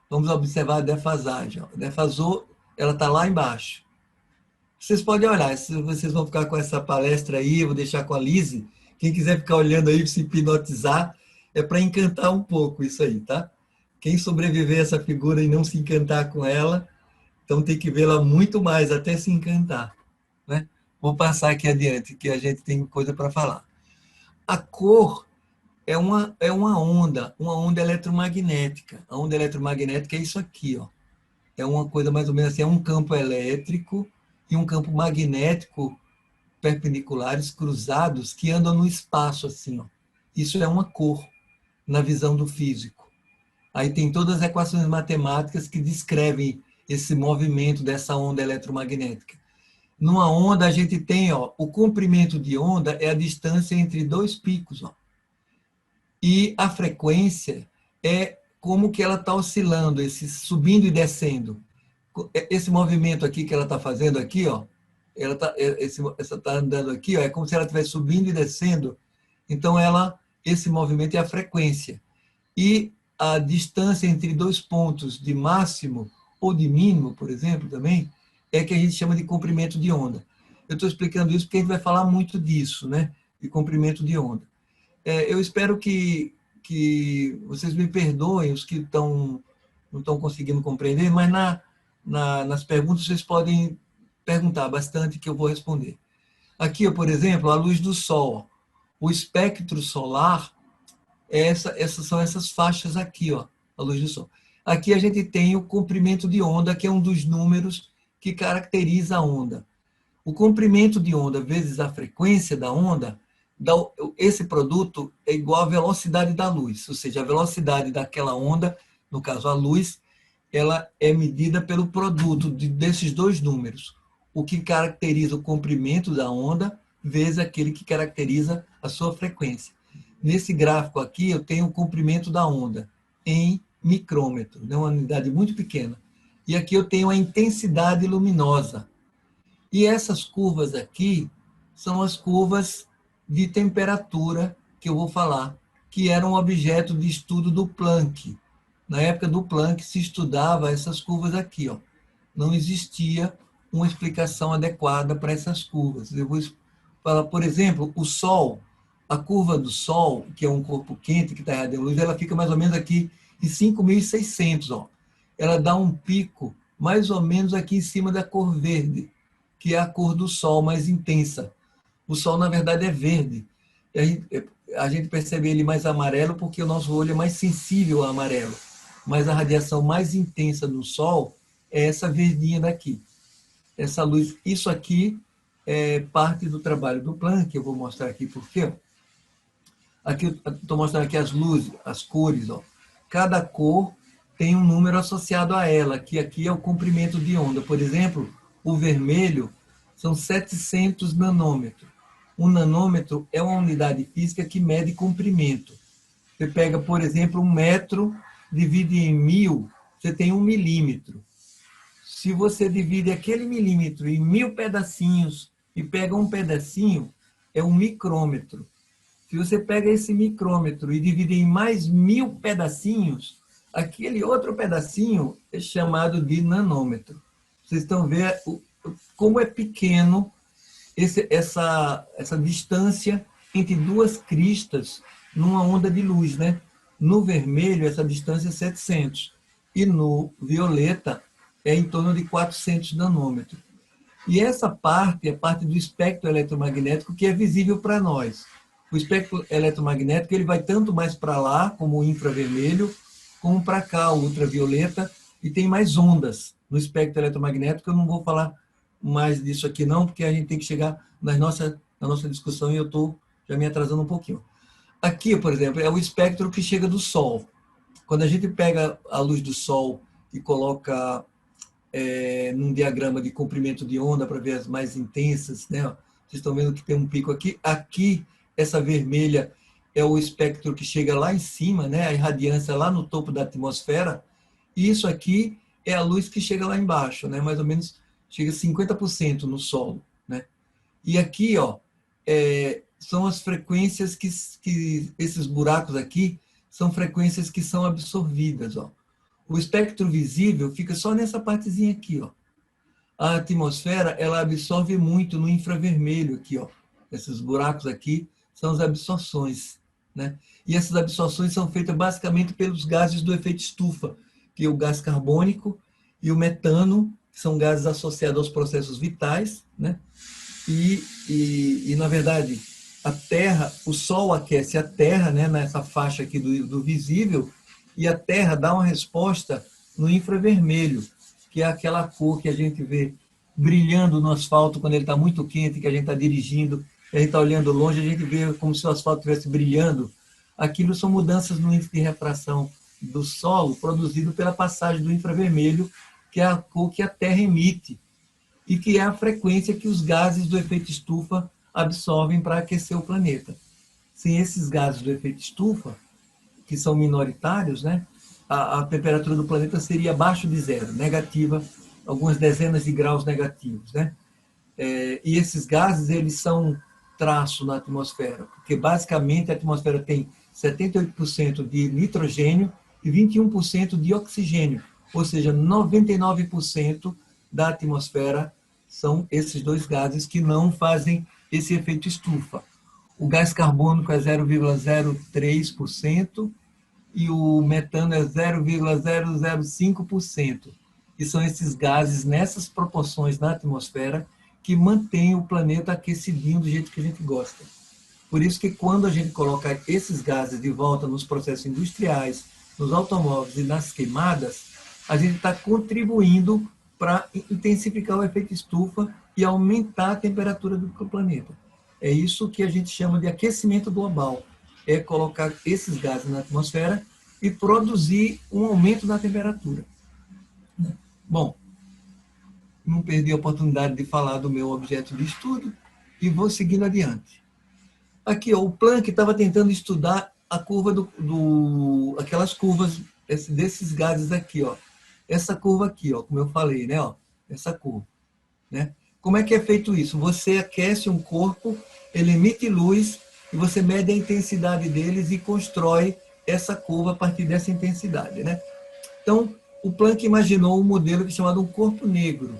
Vamos observar a defasagem. Ó. Defasou, ela está lá embaixo. Vocês podem olhar, se vocês vão ficar com essa palestra aí, eu vou deixar com a Lise. Quem quiser ficar olhando aí, se hipnotizar, é para encantar um pouco isso aí, tá? Quem sobreviver a essa figura e não se encantar com ela, então tem que vê-la muito mais, até se encantar, né? Vou passar aqui adiante, que a gente tem coisa para falar. A cor é uma onda eletromagnética. A onda eletromagnética é isso aqui, ó. É uma coisa mais ou menos assim, é um campo elétrico e um campo magnético perpendiculares cruzados que andam no espaço assim, ó. Isso é uma cor na visão do físico. Aí tem todas as equações matemáticas que descrevem esse movimento dessa onda eletromagnética. Numa onda a gente tem, ó, o comprimento de onda é a distância entre dois picos, ó. E a frequência é como que ela está oscilando, esse subindo e descendo. Esse movimento aqui que ela está fazendo aqui, ó, ela está andando aqui, ó, é como se ela estivesse subindo e descendo. Então ela esse movimento é a frequência. E a distância entre dois pontos de máximo ou de mínimo, por exemplo, também, é que a gente chama de comprimento de onda. Eu estou explicando isso porque a gente vai falar muito disso, né? De comprimento de onda. Eu espero que vocês me perdoem, os que não estão conseguindo compreender, mas nas perguntas vocês podem perguntar bastante que eu vou responder. Aqui, por exemplo, a luz do Sol. O espectro solar, são essas faixas aqui, ó, a luz do Sol. Aqui a gente tem o comprimento de onda, que é um dos números que caracteriza a onda. O comprimento de onda vezes a frequência da onda, esse produto é igual à velocidade da luz, ou seja, a velocidade daquela onda, no caso a luz, ela é medida pelo produto desses dois números, o que caracteriza o comprimento da onda vezes aquele que caracteriza a sua frequência. Nesse gráfico aqui, eu tenho o comprimento da onda em micrômetro, né, uma unidade muito pequena. E aqui eu tenho a intensidade luminosa. E essas curvas aqui são as curvas de temperatura que eu vou falar, que eram objeto de estudo do Planck. Na época do Planck se estudava essas curvas aqui, ó. Não existia uma explicação adequada para essas curvas. Eu vou falar, por exemplo, o Sol, a curva do Sol, que é um corpo quente que está irradiando luz, ela fica mais ou menos aqui em 5.600, ó. Ela dá um pico mais ou menos aqui em cima da cor verde, que é a cor do Sol mais intensa. O Sol, na verdade, é verde. A gente percebe ele mais amarelo porque o nosso olho é mais sensível ao amarelo. Mas a radiação mais intensa do Sol é essa verdinha daqui. Essa luz, isso aqui é parte do trabalho do Planck, eu vou mostrar aqui por quê. Aqui eu estou mostrando aqui as luzes, as cores, ó. Cada cor tem um número associado a ela, que aqui é o comprimento de onda. Por exemplo, o vermelho são 700 nanômetros. Um nanômetro é uma unidade física que mede comprimento. Você pega, por exemplo, 1 metro, divide em 1000, você tem 1 milímetro. Se você divide aquele milímetro em 1000 pedacinhos e pega um pedacinho, é 1 micrômetro. Se você pega esse micrômetro e divide em mais 1000 pedacinhos, aquele outro pedacinho é chamado de nanômetro. Vocês estão vendo como é pequeno essa distância entre duas cristas numa onda de luz, né? No vermelho, essa distância é 700. E no violeta, é em torno de 400 nanômetros. E essa parte é parte do espectro eletromagnético que é visível para nós. O espectro eletromagnético ele vai tanto mais para lá, como o infravermelho, como para cá, o ultravioleta, e tem mais ondas no espectro eletromagnético. Eu não vou falar mais disso aqui não, porque a gente tem que chegar na nossa discussão e eu estou já me atrasando um pouquinho. Aqui, por exemplo, é o espectro que chega do Sol. Quando a gente pega a luz do Sol e coloca num diagrama de comprimento de onda para ver as mais intensas, né? Vocês estão vendo que tem um pico aqui. Aqui, essa vermelha é o espectro que chega lá em cima, né? A irradiância lá no topo da atmosfera. E isso aqui é a luz que chega lá embaixo, né? Mais ou menos chega a 50% no solo, né? E aqui, ó, são as frequências que esses buracos aqui são frequências que são absorvidas, ó. O espectro visível fica só nessa partezinha aqui, ó. A atmosfera, ela absorve muito no infravermelho aqui, ó. Esses buracos aqui são as absorções, né? E essas absorções são feitas basicamente pelos gases do efeito estufa, que é o gás carbônico e o metano, que são gases associados aos processos vitais, né? E na verdade, a Terra, o Sol aquece a Terra, né, nessa faixa aqui do visível, e a Terra dá uma resposta no infravermelho, que é aquela cor que a gente vê brilhando no asfalto quando ele está muito quente, que a gente está dirigindo, a gente está olhando longe, a gente vê como se o asfalto estivesse brilhando. Aquilo são mudanças no índice de refração do solo produzido pela passagem do infravermelho, que é a cor que a Terra emite, e que é a frequência que os gases do efeito estufa absorvem para aquecer o planeta. Sem esses gases do efeito estufa, que são minoritários, né, a temperatura do planeta seria abaixo de zero, negativa, algumas dezenas de graus negativos, né? E esses gases, eles são traço na atmosfera, porque basicamente a atmosfera tem 78% de nitrogênio e 21% de oxigênio, ou seja, 99% da atmosfera são esses dois gases que não fazem esse efeito estufa. O gás carbônico é 0,03% e o metano é 0,005%. E são esses gases, nessas proporções na atmosfera, que mantêm o planeta aquecidinho do jeito que a gente gosta. Por isso que quando a gente coloca esses gases de volta nos processos industriais, nos automóveis e nas queimadas, a gente está contribuindo para intensificar o efeito estufa e aumentar a temperatura do planeta. É isso que a gente chama de aquecimento global. É colocar esses gases na atmosfera e produzir um aumento da temperatura. Bom, não perdi a oportunidade de falar do meu objeto de estudo e vou seguindo adiante. Aqui, ó, o Planck estava tentando estudar a curva aquelas curvas desses gases aqui, ó. Essa curva aqui, ó, como eu falei, né, ó, essa curva, né? Como é que é feito isso? Você aquece um corpo, ele emite luz e você mede a intensidade deles e constrói essa curva a partir dessa intensidade, né? Então, o Planck imaginou um modelo chamado um corpo negro,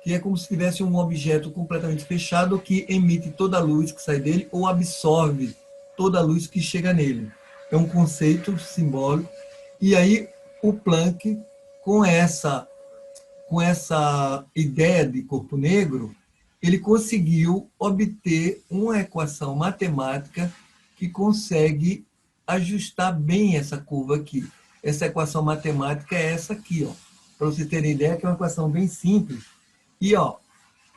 que é como se tivesse um objeto completamente fechado que emite toda a luz que sai dele ou absorve toda a luz que chega nele. É um conceito simbólico. E aí o Planck, com essa ideia de corpo negro, ele conseguiu obter uma equação matemática que consegue ajustar bem essa curva aqui. Essa equação matemática é essa aqui, ó. Para vocês terem ideia, que é uma equação bem simples. E ó,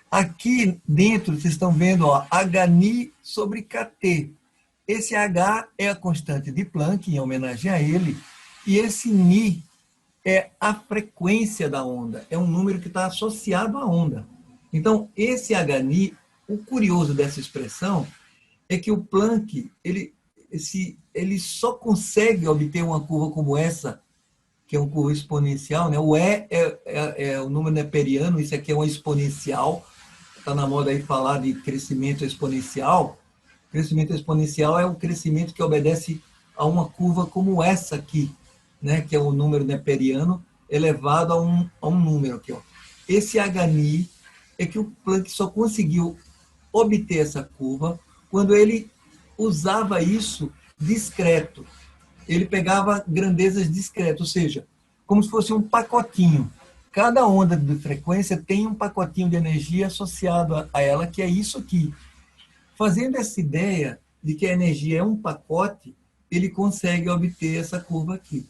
aqui dentro vocês estão vendo, ó, HNI sobre KT. Esse H é a constante de Planck, em homenagem a ele, e esse Ni é a frequência da onda, é um número que está associado à onda. Então, esse HNI, o curioso dessa expressão é que o Planck, ele só consegue obter uma curva como essa, que é uma curva exponencial, né? O E é o número neperiano, isso aqui é uma exponencial, está na moda aí falar de crescimento exponencial. Crescimento exponencial é um crescimento que obedece a uma curva como essa aqui, né? Que é o número neperiano elevado a um número aqui, ó. Esse HNI é que o Planck só conseguiu obter essa curva quando ele usava isso discreto. Ele pegava grandezas discretas, ou seja, como se fosse um pacotinho. Cada onda de frequência tem um pacotinho de energia associado a ela, que é isso aqui. Fazendo essa ideia de que a energia é um pacote, ele consegue obter essa curva aqui.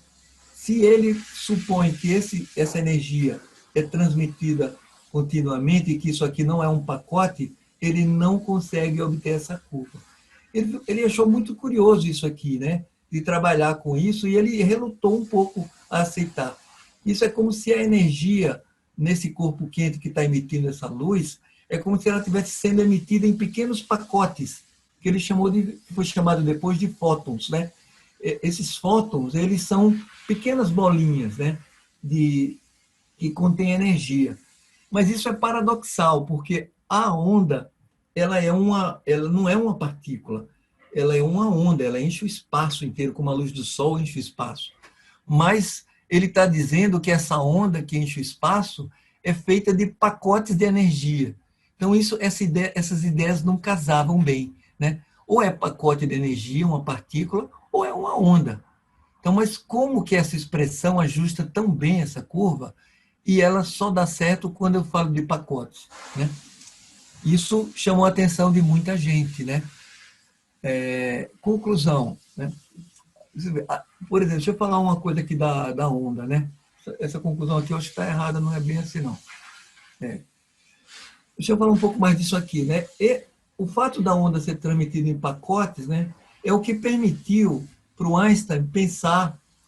Se ele supõe que essa energia é transmitida continuamente e que isso aqui não é um pacote, ele não consegue obter essa curva. Ele achou muito curioso isso aqui, né? De trabalhar com isso, e ele relutou um pouco a aceitar. Isso é como se a energia nesse corpo quente que está emitindo essa luz, é como se ela estivesse sendo emitida em pequenos pacotes, que ele foi chamado depois de fótons, né? Esses fótons, eles são pequenas bolinhas, né? Que contêm energia. Mas isso é paradoxal, porque a onda, ela não é uma partícula, ela é uma onda, ela enche o espaço inteiro, como a luz do sol enche o espaço. Mas ele está dizendo que essa onda que enche o espaço é feita de pacotes de energia. Então, essas ideias não casavam bem, né? Ou é pacote de energia, uma partícula, ou é uma onda. Então, mas como que essa expressão ajusta tão bem essa curva e ela só dá certo quando eu falo de pacotes, né? Isso chamou a atenção de muita gente, né? Conclusão, né? Por exemplo, deixa eu falar uma coisa aqui da onda, né? Essa conclusão aqui eu acho que está errada, não é bem assim, não. Deixa eu falar um pouco mais disso aqui, né? E o fato da onda ser transmitida em pacotes, né, é o que permitiu para o Einstein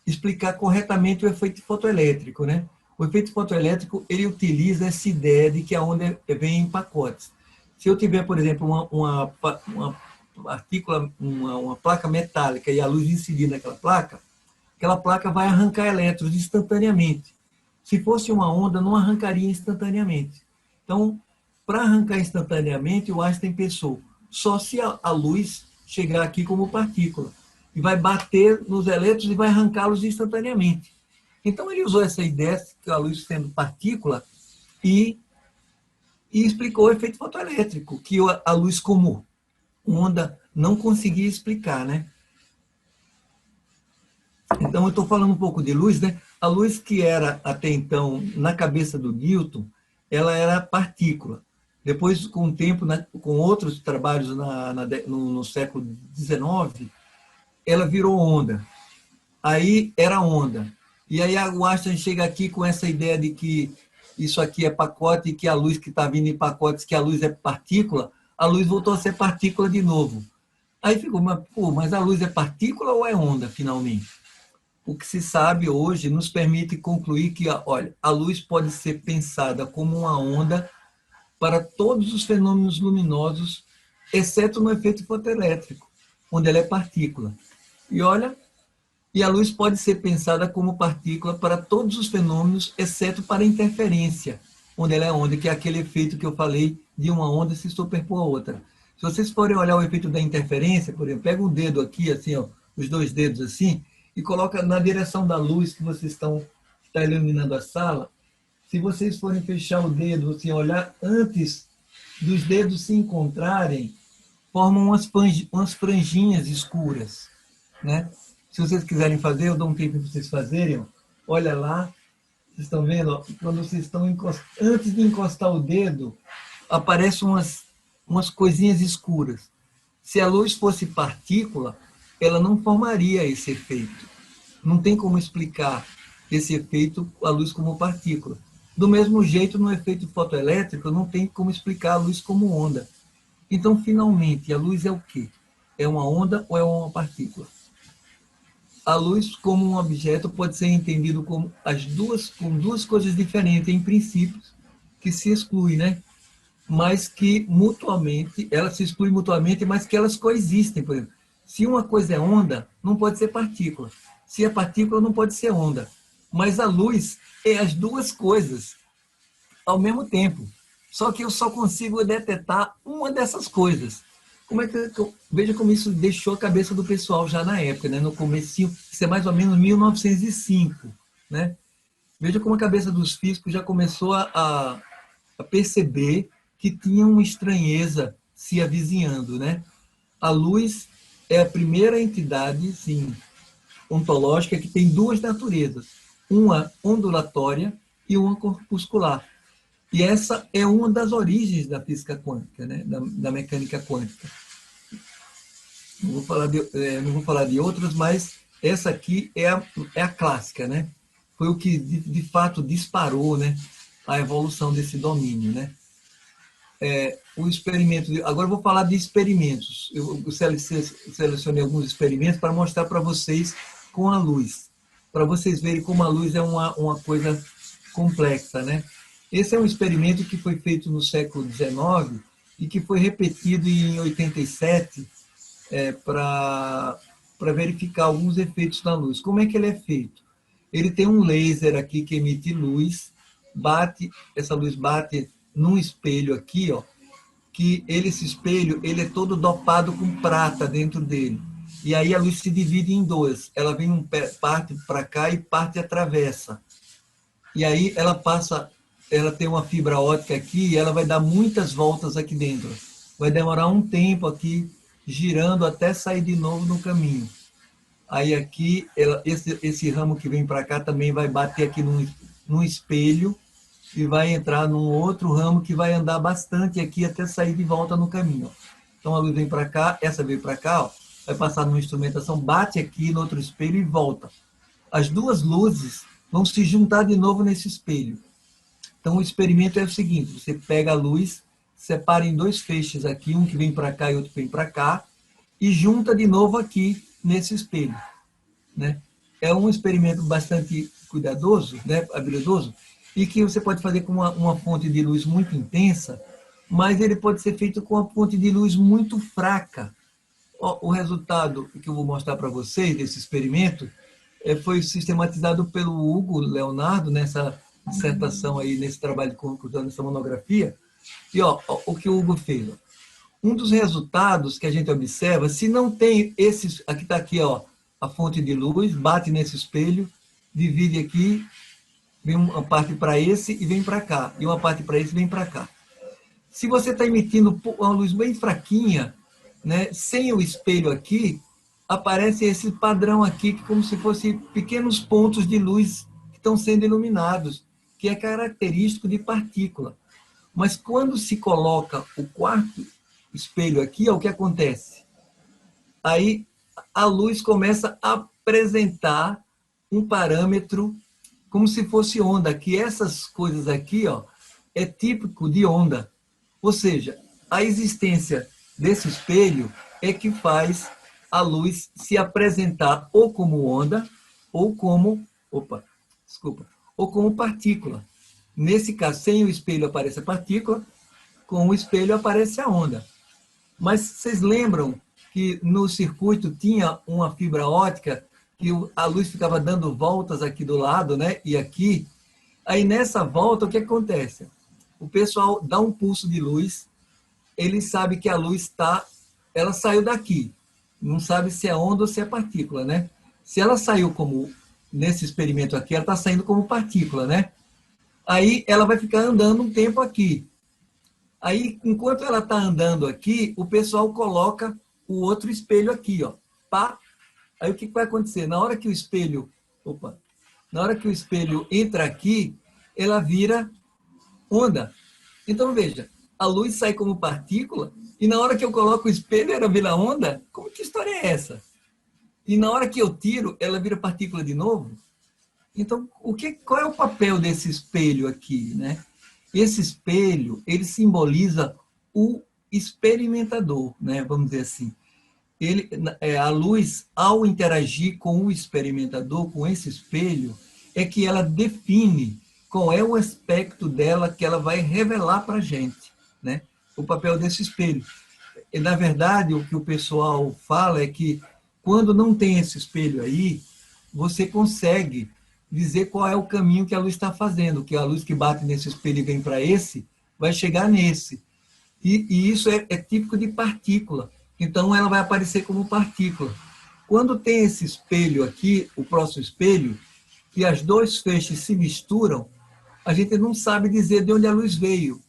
explicar corretamente o efeito fotoelétrico, né? O efeito fotoelétrico, ele utiliza essa ideia de que a onda vem em pacotes. Se eu tiver, por exemplo, uma partícula, uma placa metálica e a luz incidir naquela placa, aquela placa vai arrancar elétrons instantaneamente. Se fosse uma onda, não arrancaria instantaneamente. Então, para arrancar instantaneamente, o Einstein pensou, só se a luz chegar aqui como partícula. E vai bater nos elétrons e vai arrancá-los instantaneamente. Então, ele usou essa ideia, que a luz sendo partícula, e explicou o efeito fotoelétrico, que a luz como onda não conseguia explicar, né? Então, eu estou falando um pouco de luz, né? A luz que era, até então, na cabeça do Newton, ela era partícula. Depois, com o tempo, com outros trabalhos no século XIX, ela virou onda. Aí era onda. E aí o Einstein chega aqui com essa ideia de que isso aqui é pacote e que a luz que está vindo em pacotes, que a luz é partícula, a luz voltou a ser partícula de novo. Aí ficou, mas a luz é partícula ou é onda, finalmente? O que se sabe hoje nos permite concluir que, olha, a luz pode ser pensada como uma onda para todos os fenômenos luminosos, exceto no efeito fotoelétrico, onde ela é partícula. E olha, e a luz pode ser pensada como partícula para todos os fenômenos, exceto para a interferência, onde ela é onda, que é aquele efeito que eu falei de uma onda se superpor a outra. Se vocês forem olhar o efeito da interferência, por exemplo, pega um dedo aqui, assim, ó, os dois dedos assim, e coloca na direção da luz que vocês está iluminando a sala. Se vocês forem fechar o dedo, assim, olhar antes dos dedos se encontrarem, formam umas franjinhas escuras, né? Se vocês quiserem fazer, eu dou um tempo para vocês fazerem. Ó. Olha lá, vocês estão vendo? Ó, quando vocês estão antes de encostar o dedo, aparecem umas coisinhas escuras. Se a luz fosse partícula, ela não formaria esse efeito. Não tem como explicar esse efeito, a luz como partícula. Do mesmo jeito, no efeito fotoelétrico, não tem como explicar a luz como onda. Então, finalmente, a luz é o quê? É uma onda ou é uma partícula? A luz, como um objeto, pode ser entendido como com duas coisas diferentes, em princípios, que se excluem, né? Mas que mutuamente, elas se excluem mutuamente, mas que elas coexistem. Por exemplo, se uma coisa é onda, não pode ser partícula. Se é partícula, não pode ser onda. Mas a luz é as duas coisas ao mesmo tempo. Só que eu só consigo detectar uma dessas coisas. Veja como isso deixou a cabeça do pessoal já na época, né? No comecinho, isso é mais ou menos 1905, né? Veja como a cabeça dos físicos já começou a perceber que tinha uma estranheza se avizinhando, né? A luz é a primeira entidade, sim, ontológica que tem duas naturezas, uma ondulatória e uma corpuscular. E essa é uma das origens da física quântica, né? da mecânica quântica. Não vou falar de outras, mas essa aqui é a clássica, né? Foi o que, de fato, disparou, né, a evolução desse domínio, né? O experimento... Agora eu vou falar de experimentos. Eu selecionei alguns experimentos para mostrar para vocês com a luz, para vocês verem como a luz é uma coisa complexa, né? Esse é um experimento que foi feito no século XIX e que foi repetido em 87 para verificar alguns efeitos da luz. Como é que ele é feito? Ele tem um laser aqui que emite luz, essa luz bate num espelho aqui, ó, que esse espelho ele é todo dopado com prata dentro dele. E aí a luz se divide em duas. Ela vem parte para cá e parte atravessa. E aí ela tem uma fibra óptica aqui e ela vai dar muitas voltas aqui dentro. Vai demorar um tempo aqui, girando até sair de novo no caminho. Aí aqui, esse ramo que vem para cá também vai bater aqui num espelho e vai entrar num outro ramo que vai andar bastante aqui até sair de volta no caminho. Então a luz vem para cá, essa veio para cá, ó, vai passar numa instrumentação, bate aqui no outro espelho e volta. As duas luzes vão se juntar de novo nesse espelho. Então, o experimento é o seguinte, você pega a luz, separa em dois feixes aqui, um que vem para cá e outro que vem para cá, e junta de novo aqui nesse espelho, né? É um experimento bastante cuidadoso, né, habilidoso, e que você pode fazer com uma fonte de luz muito intensa, mas ele pode ser feito com uma fonte de luz muito fraca. O resultado que eu vou mostrar para vocês desse experimento foi sistematizado pelo Hugo Leonardo nessa dissertação aí, nesse trabalho conclusão, nessa monografia. E ó, o que o Hugo fez. um dos resultados que a gente observa, se não tem esses, aqui está aqui, ó, a fonte de luz, bate nesse espelho, divide aqui, vem uma parte para esse e vem para cá, e uma parte para esse e vem para cá. Se você está emitindo uma luz bem fraquinha, né, sem o espelho aqui, aparece esse padrão aqui, que como se fossem pequenos pontos de luz que estão sendo iluminados, que é característico de partícula. Mas quando se coloca o quarto espelho aqui, é o que acontece? Aí a luz começa a apresentar um parâmetro como se fosse onda, que essas coisas aqui, ó, é típico de onda. Ou seja, a existência desse espelho é que faz a luz se apresentar ou como onda, ou como, ou como partícula. Nesse caso, sem o espelho aparece a partícula, com o espelho aparece a onda. Mas vocês lembram que no circuito tinha uma fibra ótica que a luz ficava dando voltas aqui do lado, né? E aqui. Aí nessa volta, o que acontece? O pessoal dá um pulso de luz, ele sabe que a luz ela saiu daqui. Não sabe se é onda ou se é partícula, né? Se ela saiu como, nesse experimento aqui, ela está saindo como partícula, né? Aí ela vai ficar andando um tempo aqui. Aí, enquanto ela está andando aqui, o pessoal coloca o outro espelho aqui, ó. Pá. Aí o que vai acontecer? Na hora que o espelho entra aqui, ela vira onda. Então, veja, a luz sai como partícula e na hora que eu coloco o espelho, ela vira onda? Que história é essa? E na hora que eu tiro, ela vira partícula de novo? Então, qual é o papel desse espelho aqui, né? Esse espelho, ele simboliza o experimentador, né? Vamos dizer assim. A luz, ao interagir com o experimentador, com esse espelho, é que ela define qual é o aspecto dela que ela vai revelar para a gente, né? O papel desse espelho. E, na verdade, o que o pessoal fala é que quando não tem esse espelho aí, você consegue dizer qual é o caminho que a luz está fazendo, que a luz que bate nesse espelho e vem para esse, vai chegar nesse. E isso é típico de partícula. Então, ela vai aparecer como partícula. Quando tem esse espelho aqui, o próximo espelho, e as dois feixes se misturam, a gente não sabe dizer de onde a luz veio.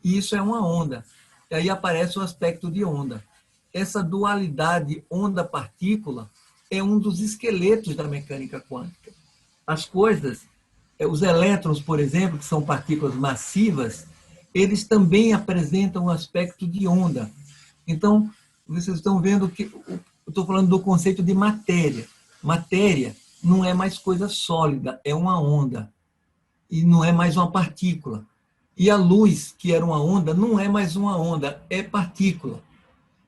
E isso é uma onda. E aí aparece o aspecto de onda. Essa dualidade onda-partícula é um dos esqueletos da mecânica quântica. As coisas, os elétrons, por exemplo, que são partículas massivas, eles também apresentam um aspecto de onda. Então, vocês estão vendo que eu estou falando do conceito de matéria. Matéria não é mais coisa sólida, é uma onda. E não é mais uma partícula. E a luz, que era uma onda, não é mais uma onda, é partícula.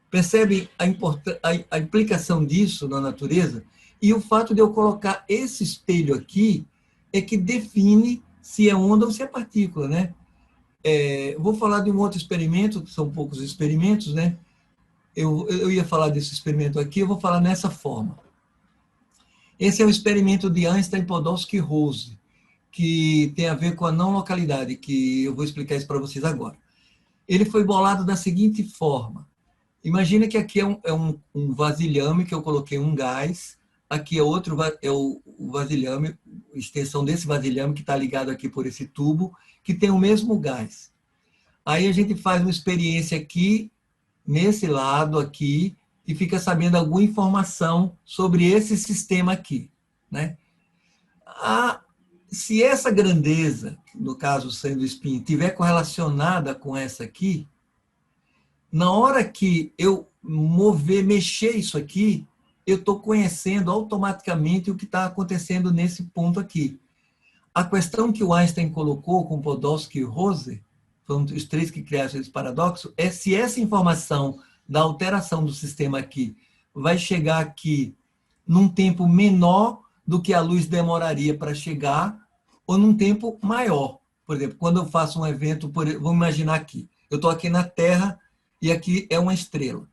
Percebem a implicação disso na natureza? E o fato de eu colocar esse espelho aqui é que define se é onda ou se é partícula, né? Vou falar de um outro experimento, que são poucos experimentos, né? Eu ia falar desse experimento aqui, eu vou falar nessa forma. Esse é o experimento de Einstein, Podolsky e Rose, que tem a ver com a não localidade, que eu vou explicar isso para vocês agora. Ele foi bolado da seguinte forma. Imagina que aqui é um vasilhame, que eu coloquei um gás, aqui é outro, é o vasilhame, a extensão desse vasilhame, que está ligado aqui por esse tubo, que tem o mesmo gás. Aí a gente faz uma experiência aqui, nesse lado aqui, e fica sabendo alguma informação sobre esse sistema aqui, né? Se essa grandeza, no caso sendo spin, estiver correlacionada com essa aqui, na hora que eu mexer isso aqui, eu estou conhecendo automaticamente o que está acontecendo nesse ponto aqui. A questão que o Einstein colocou com Podolsky e Rose, foram os três que criaram esse paradoxo, é se essa informação da alteração do sistema aqui vai chegar aqui num tempo menor do que a luz demoraria para chegar, ou num tempo maior. Por exemplo, quando eu faço um evento, vamos imaginar aqui, eu estou aqui na Terra e aqui é uma estrela.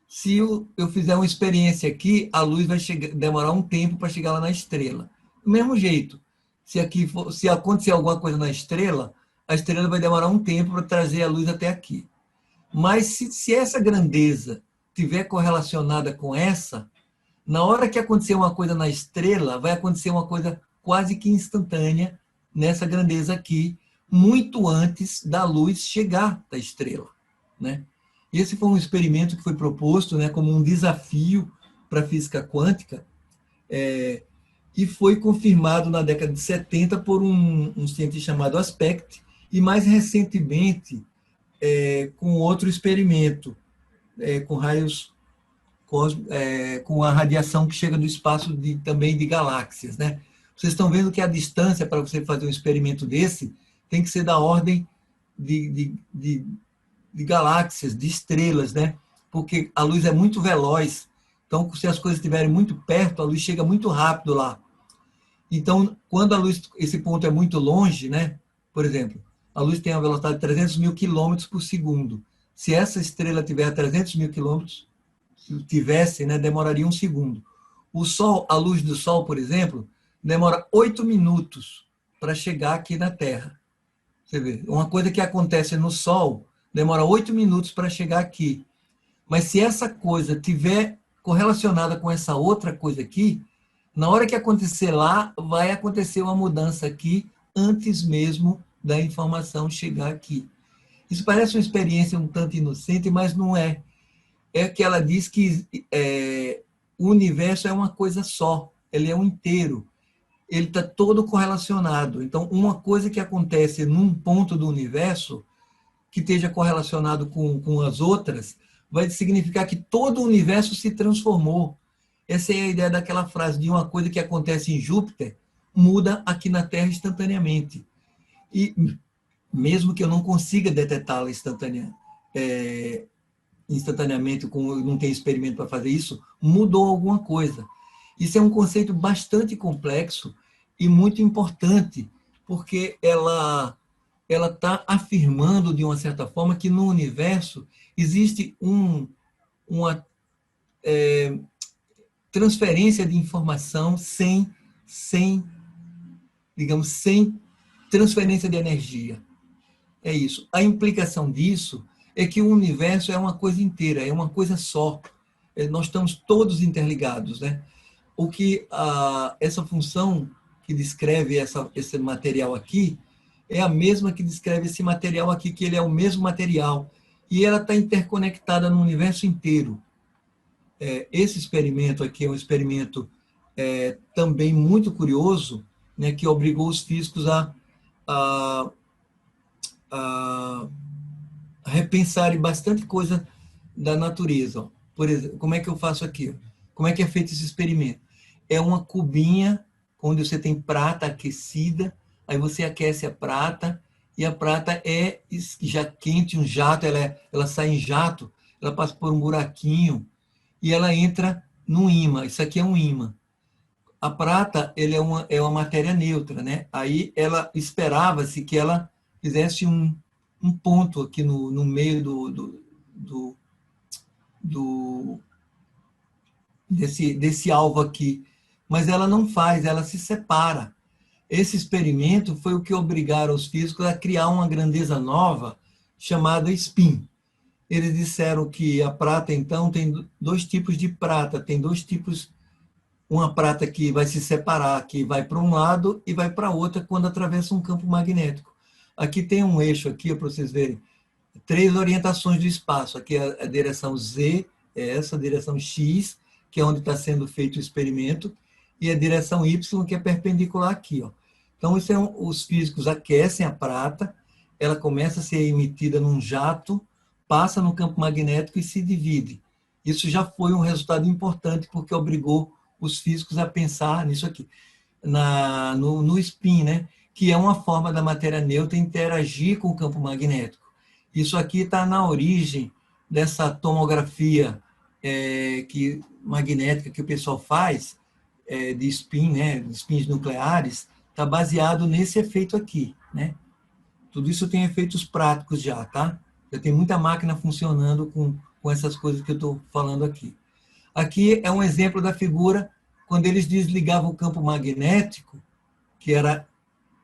Se eu fizer uma experiência aqui, a luz vai demorar um tempo para chegar lá na estrela. Do mesmo jeito, se acontecer alguma coisa na estrela, a estrela vai demorar um tempo para trazer a luz até aqui. Mas se essa grandeza tiver correlacionada com essa, na hora que acontecer uma coisa na estrela, vai acontecer uma coisa quase que instantânea nessa grandeza aqui, muito antes da luz chegar da estrela, né? Esse foi um experimento que foi proposto, né, como um desafio para a física quântica, e foi confirmado na década de 70 por um cientista chamado Aspect, e mais recentemente com outro experimento, com raios, com a radiação que chega do espaço também de galáxias, né? Vocês estão vendo que a distância para você fazer um experimento desse tem que ser da ordem de galáxias, de estrelas, né? Porque a luz é muito veloz. Então, se as coisas estiverem muito perto, a luz chega muito rápido lá. Então, quando a luz, esse ponto é muito longe, né? Por exemplo, a luz tem a velocidade de 300 mil quilômetros por segundo. Se essa estrela tiver a 300 mil quilômetros, se tivesse, né, demoraria 1 segundo. O Sol, a luz do Sol, por exemplo, demora 8 minutos para chegar aqui na Terra. Você vê, uma coisa que acontece no Sol demora 8 minutos para chegar aqui. Mas se essa coisa tiver correlacionada com essa outra coisa aqui, na hora que acontecer lá, vai acontecer uma mudança aqui antes mesmo da informação chegar aqui. Isso parece uma experiência um tanto inocente, mas não é. É que ela diz que o universo é uma coisa só, ele é um inteiro. Ele está todo correlacionado. Então, uma coisa que acontece num ponto do universo, que esteja correlacionado com as outras, vai significar que todo o universo se transformou. Essa é a ideia daquela frase de uma coisa que acontece em Júpiter, muda aqui na Terra instantaneamente. E mesmo que eu não consiga detectá-la instantaneamente, como eu não tenho experimento para fazer isso, mudou alguma coisa. Isso é um conceito bastante complexo e muito importante, porque ela está afirmando, de uma certa forma, que no universo existe uma transferência de informação sem transferência de energia. É isso. A implicação disso é que o universo é uma coisa inteira, é uma coisa só. Nós estamos todos interligados, né? O que essa função que descreve esse material aqui é a mesma que descreve esse material aqui, que ele é o mesmo material. E ela está interconectada no universo inteiro. Esse experimento aqui é um experimento também muito curioso, né, que obrigou os físicos a repensarem bastante coisa da natureza. Por exemplo, como é que eu faço aqui? Como é que é feito esse experimento? É uma cubinha onde você tem prata aquecida, aí você aquece a prata, e a prata é já quente, um jato, ela sai em jato, ela passa por um buraquinho, e ela entra num ímã. Isso aqui é um ímã. A prata ele é uma matéria neutra, né? Aí esperava-se que ela fizesse um ponto aqui no meio desse alvo aqui. Mas ela não faz, ela se separa. Esse experimento foi o que obrigaram os físicos a criar uma grandeza nova chamada spin. Eles disseram que a prata, então, tem 2 tipos de prata, tem 2 tipos, uma prata que vai se separar, que vai para um lado e vai para outra quando atravessa um campo magnético. Aqui tem um eixo aqui, para vocês verem, 3 orientações do espaço. Aqui a direção Z, é essa, a direção X, que é onde está sendo feito o experimento, e a direção Y, que é perpendicular aqui. Ó. Então, os físicos aquecem a prata, ela começa a ser emitida num jato, passa no campo magnético e se divide. Isso já foi um resultado importante, porque obrigou os físicos a pensar nisso aqui, no spin, né? Que é uma forma da matéria neutra interagir com o campo magnético. Isso aqui está na origem dessa tomografia magnética que o pessoal faz, de spin, né? De spins nucleares, está baseado nesse efeito aqui, né? Tudo isso tem efeitos práticos já, tá? Já tem muita máquina funcionando com essas coisas que eu estou falando aqui. Aqui é um exemplo da figura quando eles desligavam o campo magnético, que era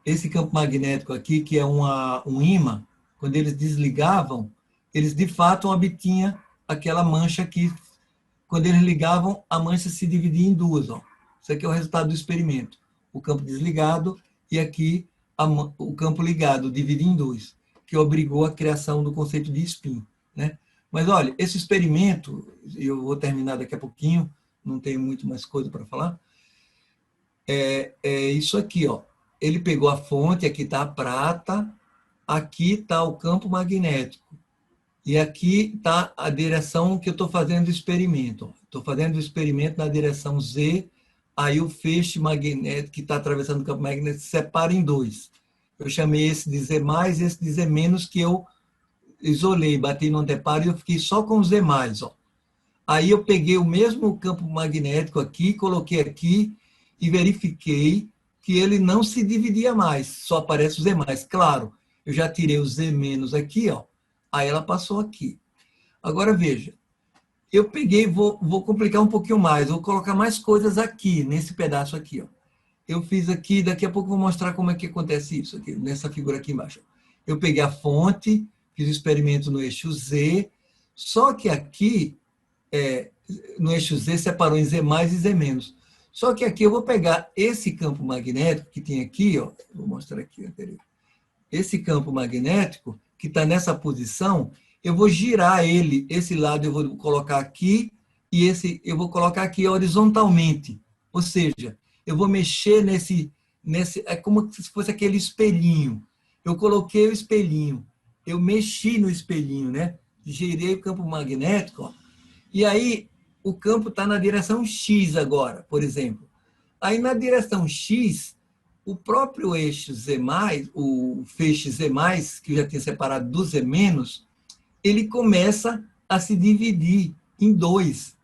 esse campo magnético aqui, que é um ímã. Quando eles desligavam, eles de fato obtinham aquela mancha aqui. Quando eles ligavam, a mancha se dividia em duas. Ó. Isso aqui é o resultado do experimento. O campo desligado e aqui o campo ligado, dividido em dois, que obrigou a criação do conceito de spin. Né? Mas, olha, esse experimento, eu vou terminar daqui a pouquinho, não tenho muito mais coisa para falar, é isso aqui. Ó. Ele pegou a fonte, aqui está a prata, aqui está o campo magnético. E aqui está a direção que eu estou fazendo o experimento. Estou fazendo o experimento na direção Z, aí o feixe magnético que está atravessando o campo magnético se separa em dois. Eu chamei esse de Z+, e esse de Z-, que eu isolei, bati no anteparo e eu fiquei só com o Z+. Ó. Aí eu peguei o mesmo campo magnético aqui, coloquei aqui e verifiquei que ele não se dividia mais, só aparece o Z+. Claro, eu já tirei o Z- aqui, ó. Aí ela passou aqui. Agora, veja, eu peguei, vou complicar um pouquinho mais, vou colocar mais coisas aqui, nesse pedaço aqui. Ó. Eu fiz aqui, daqui a pouco eu vou mostrar como é que acontece isso, aqui, nessa figura aqui embaixo. Eu peguei a fonte, fiz o experimento no eixo Z, só que aqui, no eixo Z, separou em Z+, e Z-. Só que aqui eu vou pegar esse campo magnético que tem aqui, ó, vou mostrar aqui anterior. Esse campo magnético, que está nessa posição, eu vou girar ele, esse lado eu vou colocar aqui, e esse eu vou colocar aqui horizontalmente. Ou seja, eu vou mexer nesse é como se fosse aquele espelhinho. Eu coloquei o espelhinho, eu mexi no espelhinho, né? Girei o campo magnético, ó, e aí o campo está na direção X agora, por exemplo. Aí na direção X, o próprio eixo Z+, o feixe Z+, que eu já tinha separado do Z-, ele começa a se dividir em dois.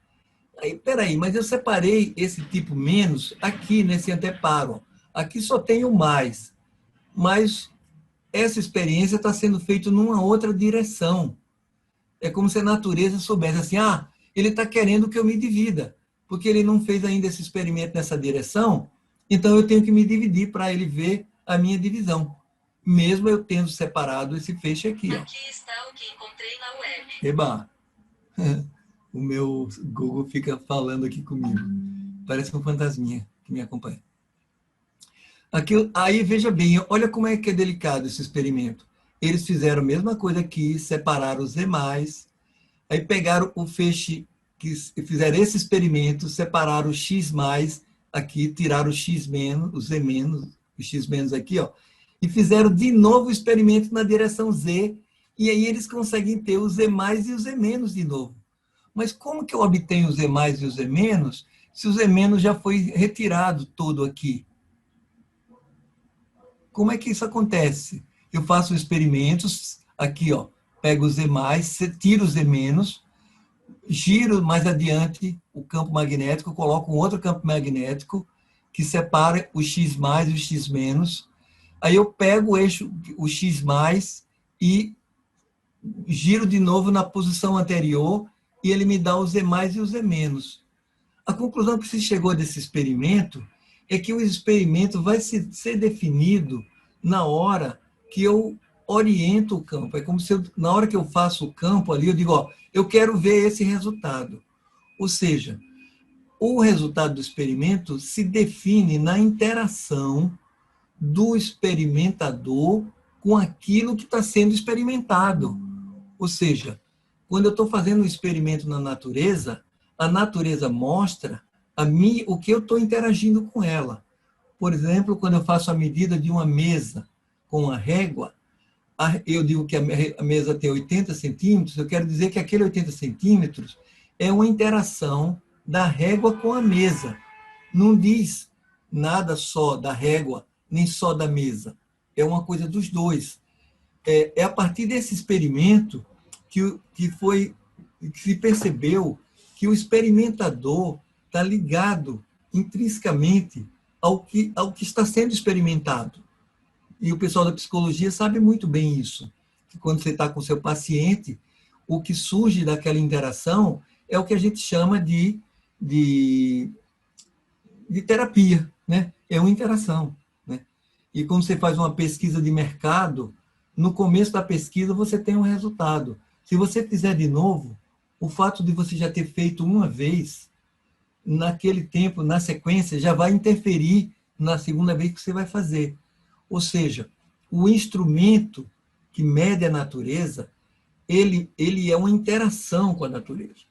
Aí, peraí, mas eu separei esse tipo menos aqui nesse anteparo. Aqui só tem o mais. Mas essa experiência está sendo feita numa outra direção. É como se a natureza soubesse assim, ele está querendo que eu me divida, porque ele não fez ainda esse experimento nessa direção, então eu tenho que me dividir para ele ver a minha divisão, mesmo eu tendo separado esse feixe aqui. Ó. Aqui está o que encontrei na web. Eba! O meu Google fica falando aqui comigo. Parece um fantasminha que me acompanha. Aqui, aí, veja bem, olha como é que é delicado esse experimento. Eles fizeram a mesma coisa aqui, separaram os Z+, aí pegaram o feixe, que fizeram esse experimento, separaram o X+, aqui, tiraram o X-, o Z-, o X- aqui, ó, e fizeram de novo o experimento na direção Z, e aí eles conseguem ter o Z+, e o Z- de novo. Mas como que eu obtenho o Z+ e o Z-, se o Z- já foi retirado todo aqui? Como é que isso acontece? Eu faço experimentos, aqui, ó, pego o Z+, tiro o Z-, giro mais adiante o campo magnético, coloco um outro campo magnético que separa o X+ e o X-. Aí eu pego o eixo, o X+, e giro de novo na posição anterior e ele me dá o Z+ e o Z-. A conclusão que se chegou desse experimento é que o experimento vai ser definido na hora que eu oriento o campo. É como se na hora que eu faço o campo ali, eu digo, ó, eu quero ver esse resultado. Ou seja, o resultado do experimento se define na interação do experimentador com aquilo que está sendo experimentado. Ou seja, quando eu estou fazendo um experimento na natureza, a natureza mostra a mim o que eu estou interagindo com ela. Por exemplo, quando eu faço a medida de uma mesa com a régua, eu digo que a mesa tem 80 centímetros, eu quero dizer que aquele 80 centímetros é uma interação da régua com a mesa. Não diz nada só da régua, nem só da mesa. É uma coisa dos dois. É a partir desse experimento que se percebeu que o experimentador está ligado intrinsecamente ao que está sendo experimentado. E o pessoal da psicologia sabe muito bem isso, que quando você está com o seu paciente, o que surge daquela interação é o que a gente chama de terapia, né? É uma interação. Né? E quando você faz uma pesquisa de mercado, no começo da pesquisa você tem um resultado. Se você fizer de novo, o fato de você já ter feito uma vez, naquele tempo, na sequência, já vai interferir na segunda vez que você vai fazer. Ou seja, o instrumento que mede a natureza, ele é uma interação com a natureza.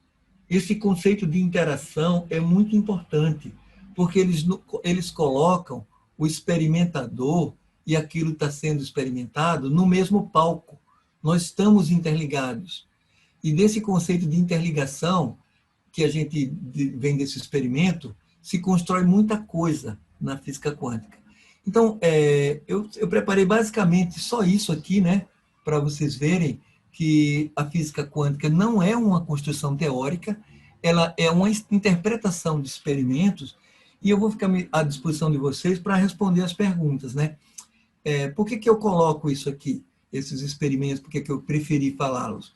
Esse conceito de interação é muito importante, porque eles colocam o experimentador e aquilo que está sendo experimentado no mesmo palco. Nós estamos interligados. E desse conceito de interligação, que a gente vem desse experimento, se constrói muita coisa na física quântica. Então, eu preparei basicamente só isso aqui, né, para vocês verem que a física quântica não é uma construção teórica, ela é uma interpretação de experimentos, e eu vou ficar à disposição de vocês para responder as perguntas, né? Por que eu coloco isso aqui, esses experimentos, por que eu preferi falá-los?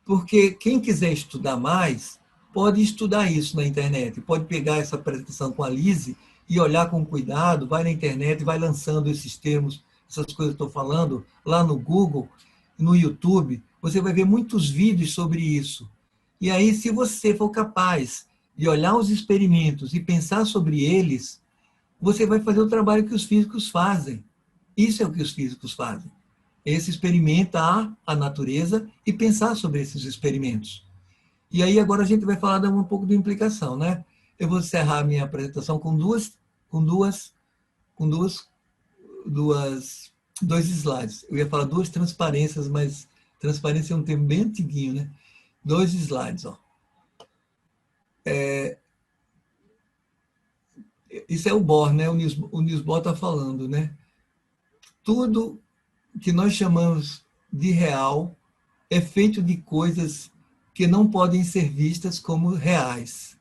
Porque quem quiser estudar mais, pode estudar isso na internet, pode pegar essa apresentação com a Lise e olhar com cuidado, vai na internet, vai lançando esses termos, essas coisas que eu estou falando, lá no Google, no YouTube, você vai ver muitos vídeos sobre isso. E aí, se você for capaz de olhar os experimentos e pensar sobre eles, você vai fazer o trabalho que os físicos fazem. Isso é o que os físicos fazem. Esse experimentar a natureza e pensar sobre esses experimentos. E aí agora a gente vai falar um pouco de implicação, né? Eu vou encerrar a minha apresentação com dois slides. Eu ia falar duas transparências, mas transparência é um termo bem antiguinho, né? 2 slides, ó. Isso é o Bohr, né? O Niels Bohr está falando, né? Tudo que nós chamamos de real é feito de coisas que não podem ser vistas como reais.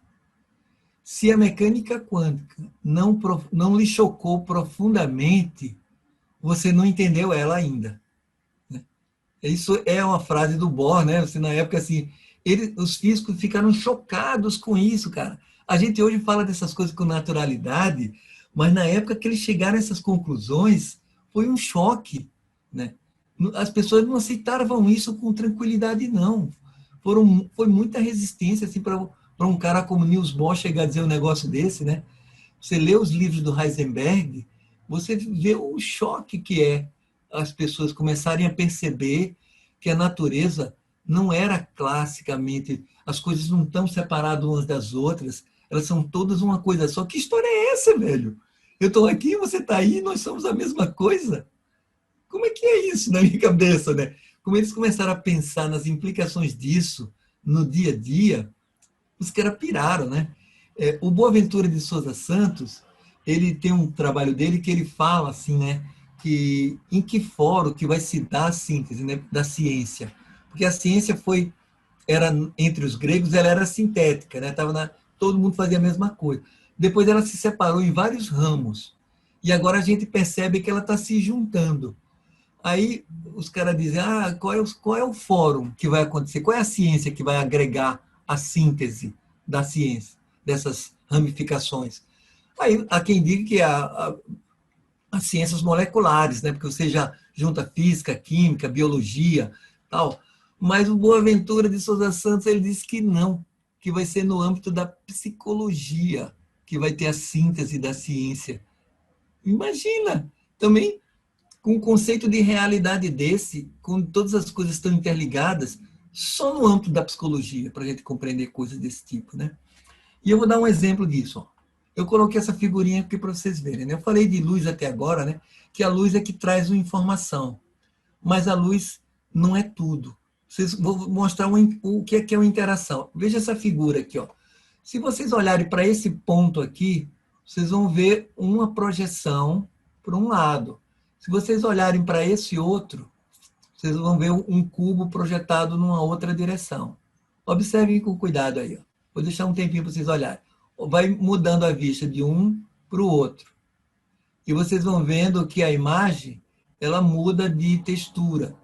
Se a mecânica quântica não lhe chocou profundamente, você não entendeu ela ainda. Isso é uma frase do Bohr, né? Assim, na época, assim, os físicos ficaram chocados com isso, cara. A gente hoje fala dessas coisas com naturalidade, mas na época que eles chegaram a essas conclusões, foi um choque, né? As pessoas não aceitavam isso com tranquilidade, não. Foi muita resistência assim, para um cara como Niels Bohr chegar a dizer um negócio desse, né? Você lê os livros do Heisenberg, você vê o choque que é as pessoas começarem a perceber que a natureza não era classicamente, as coisas não estão separadas umas das outras, elas são todas uma coisa só. Que história é essa, velho? Eu estou aqui, você está aí, nós somos a mesma coisa. Como é que é isso na minha cabeça, né? Como eles começaram a pensar nas implicações disso no dia a dia, os caras piraram, né? O Boaventura de Souza Santos, ele tem um trabalho dele que ele fala assim, né? Que em que fórum que vai se dar a síntese, né, da ciência? Porque a ciência era entre os gregos, ela era sintética, né? Todo mundo fazia a mesma coisa. Depois ela se separou em vários ramos. E agora a gente percebe que ela está se juntando. Aí os caras dizem, qual é o fórum que vai acontecer? Qual é a ciência que vai agregar a síntese da ciência, dessas ramificações? Aí há quem diga que as ciências moleculares, né? Porque você já junta física, química, biologia, tal. Mas o Boaventura de Souza Santos, ele disse que não, que vai ser no âmbito da psicologia que vai ter a síntese da ciência. Imagina, também com um conceito de realidade desse, com todas as coisas estão interligadas, só no âmbito da psicologia, para a gente compreender coisas desse tipo, né? E eu vou dar um exemplo disso, ó. Eu coloquei essa figurinha aqui para vocês verem, né? Eu falei de luz até agora, né? Que a luz é que traz uma informação. Mas a luz não é tudo. Vou mostrar o que é uma interação. Veja essa figura aqui, ó. Se vocês olharem para esse ponto aqui, vocês vão ver uma projeção por um lado. Se vocês olharem para esse outro, vocês vão ver um cubo projetado numa outra direção. Observem com cuidado aí, ó. Vou deixar um tempinho para vocês olharem. Vai mudando a vista de um para o outro. E vocês vão vendo que a imagem, ela muda de textura.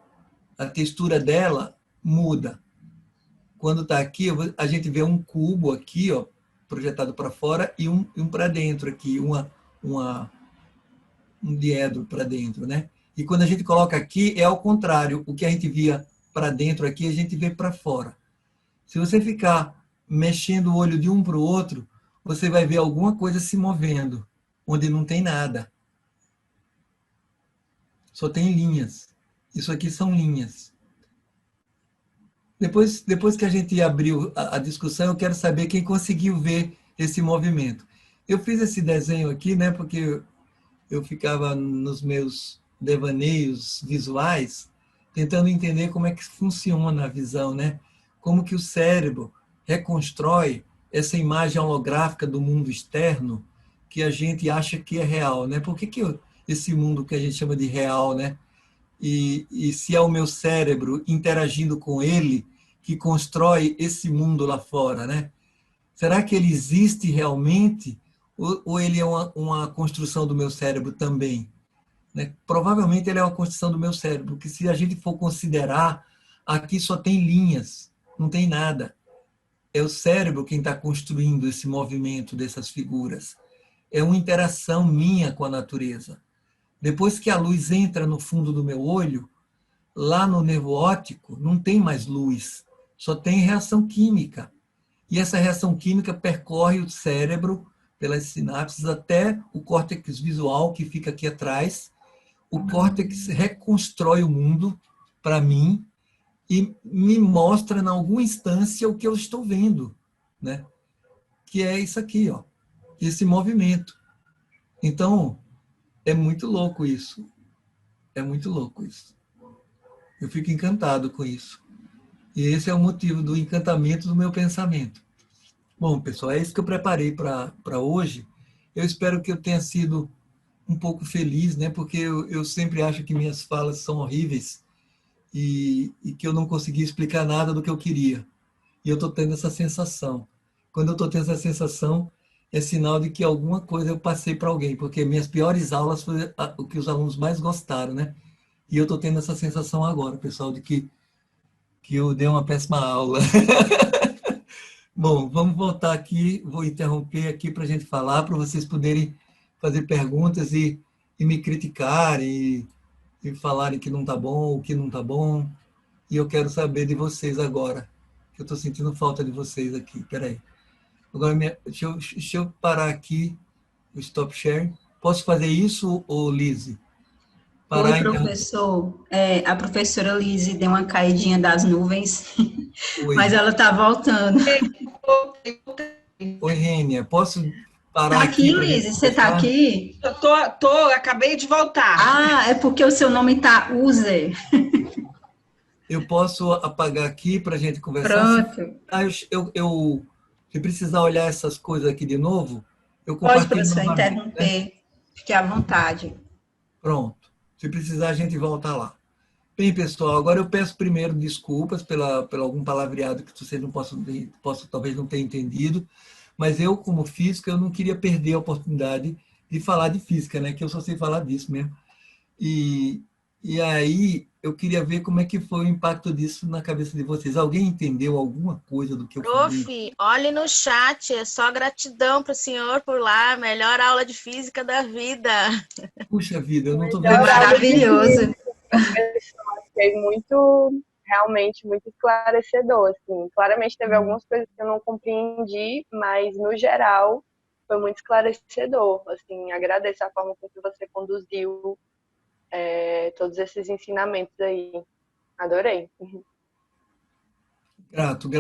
A textura dela muda. Quando está aqui, a gente vê um cubo aqui, ó, projetado para fora e um para dentro aqui, um diedro para dentro, né? E quando a gente coloca aqui, é ao contrário. O que a gente via para dentro aqui, a gente vê para fora. Se você ficar mexendo o olho de um para o outro, você vai ver alguma coisa se movendo, onde não tem nada. Só tem linhas. Isso aqui são linhas. Depois que a gente abriu a discussão, eu quero saber quem conseguiu ver esse movimento. Eu fiz esse desenho aqui, né, porque eu ficava nos meus devaneios visuais, tentando entender como é que funciona a visão, né? Como que o cérebro reconstrói essa imagem holográfica do mundo externo que a gente acha que é real, né? Por que esse mundo que a gente chama de real, né? E se é o meu cérebro interagindo com ele que constrói esse mundo lá fora, né? Será que ele existe realmente ou ele é uma construção do meu cérebro também? Né? Provavelmente ele é uma construção do meu cérebro, porque se a gente for considerar, aqui só tem linhas, não tem nada. É o cérebro quem está construindo esse movimento dessas figuras. É uma interação minha com a natureza. Depois que a luz entra no fundo do meu olho, lá no nervo óptico, não tem mais luz, só tem reação química. E essa reação química percorre o cérebro pelas sinapses até o córtex visual, que fica aqui atrás. O córtex reconstrói o mundo para mim e me mostra, em alguma instância, o que eu estou vendo, né? Que é isso aqui, ó, esse movimento. Então, é muito louco isso. É muito louco isso. Eu fico encantado com isso. E esse é o motivo do encantamento do meu pensamento. Bom, pessoal, é isso que eu preparei para hoje. Eu espero que eu tenha sido um pouco feliz, né? Porque eu sempre acho que minhas falas são horríveis e que eu não consegui explicar nada do que eu queria. E eu estou tendo essa sensação. Quando eu estou tendo essa sensação, é sinal de que alguma coisa eu passei para alguém, porque minhas piores aulas foi o que os alunos mais gostaram, né? E eu estou tendo essa sensação agora, pessoal, de que eu dei uma péssima aula. Bom, vamos voltar aqui, vou interromper aqui para a gente falar, para vocês poderem fazer perguntas e me criticarem e falarem que não está bom, o que não está bom. E eu quero saber de vocês agora, que eu estou sentindo falta de vocês aqui. Espera aí. Agora, deixa eu parar aqui o stop share. Posso fazer isso, ou Lise? Oi, professor. A professora Lise deu uma caidinha das nuvens, mas ela está voltando. Oi, Rênia, posso parar tá aqui? Lise, você está aqui? Eu acabei de voltar. Ah, é porque o seu nome está User. Eu posso apagar aqui para a gente conversar? Pronto. Se precisar olhar essas coisas aqui de novo, eu Pode, compartilho professor, novamente, interromper. né? Fique à vontade. Pronto. Se precisar, a gente volta lá. Bem, pessoal, agora eu peço primeiro desculpas pelo algum palavreado que vocês não possam talvez não ter entendido, mas eu, como físico, eu não queria perder a oportunidade de falar de física, né? Que eu só sei falar disso mesmo. E aí eu queria ver como é que foi o impacto disso na cabeça de vocês. Alguém entendeu alguma coisa do que eu falei? Prof, olhe no chat, é só gratidão para o senhor por lá, melhor aula de física da vida. Puxa vida, eu não estou vendo. vendo. Maravilhoso. Achei realmente muito esclarecedor, assim. Claramente teve algumas coisas que eu não compreendi, mas no geral foi muito esclarecedor, assim. Agradeço a forma com que você conduziu todos esses ensinamentos aí. Adorei. Grato.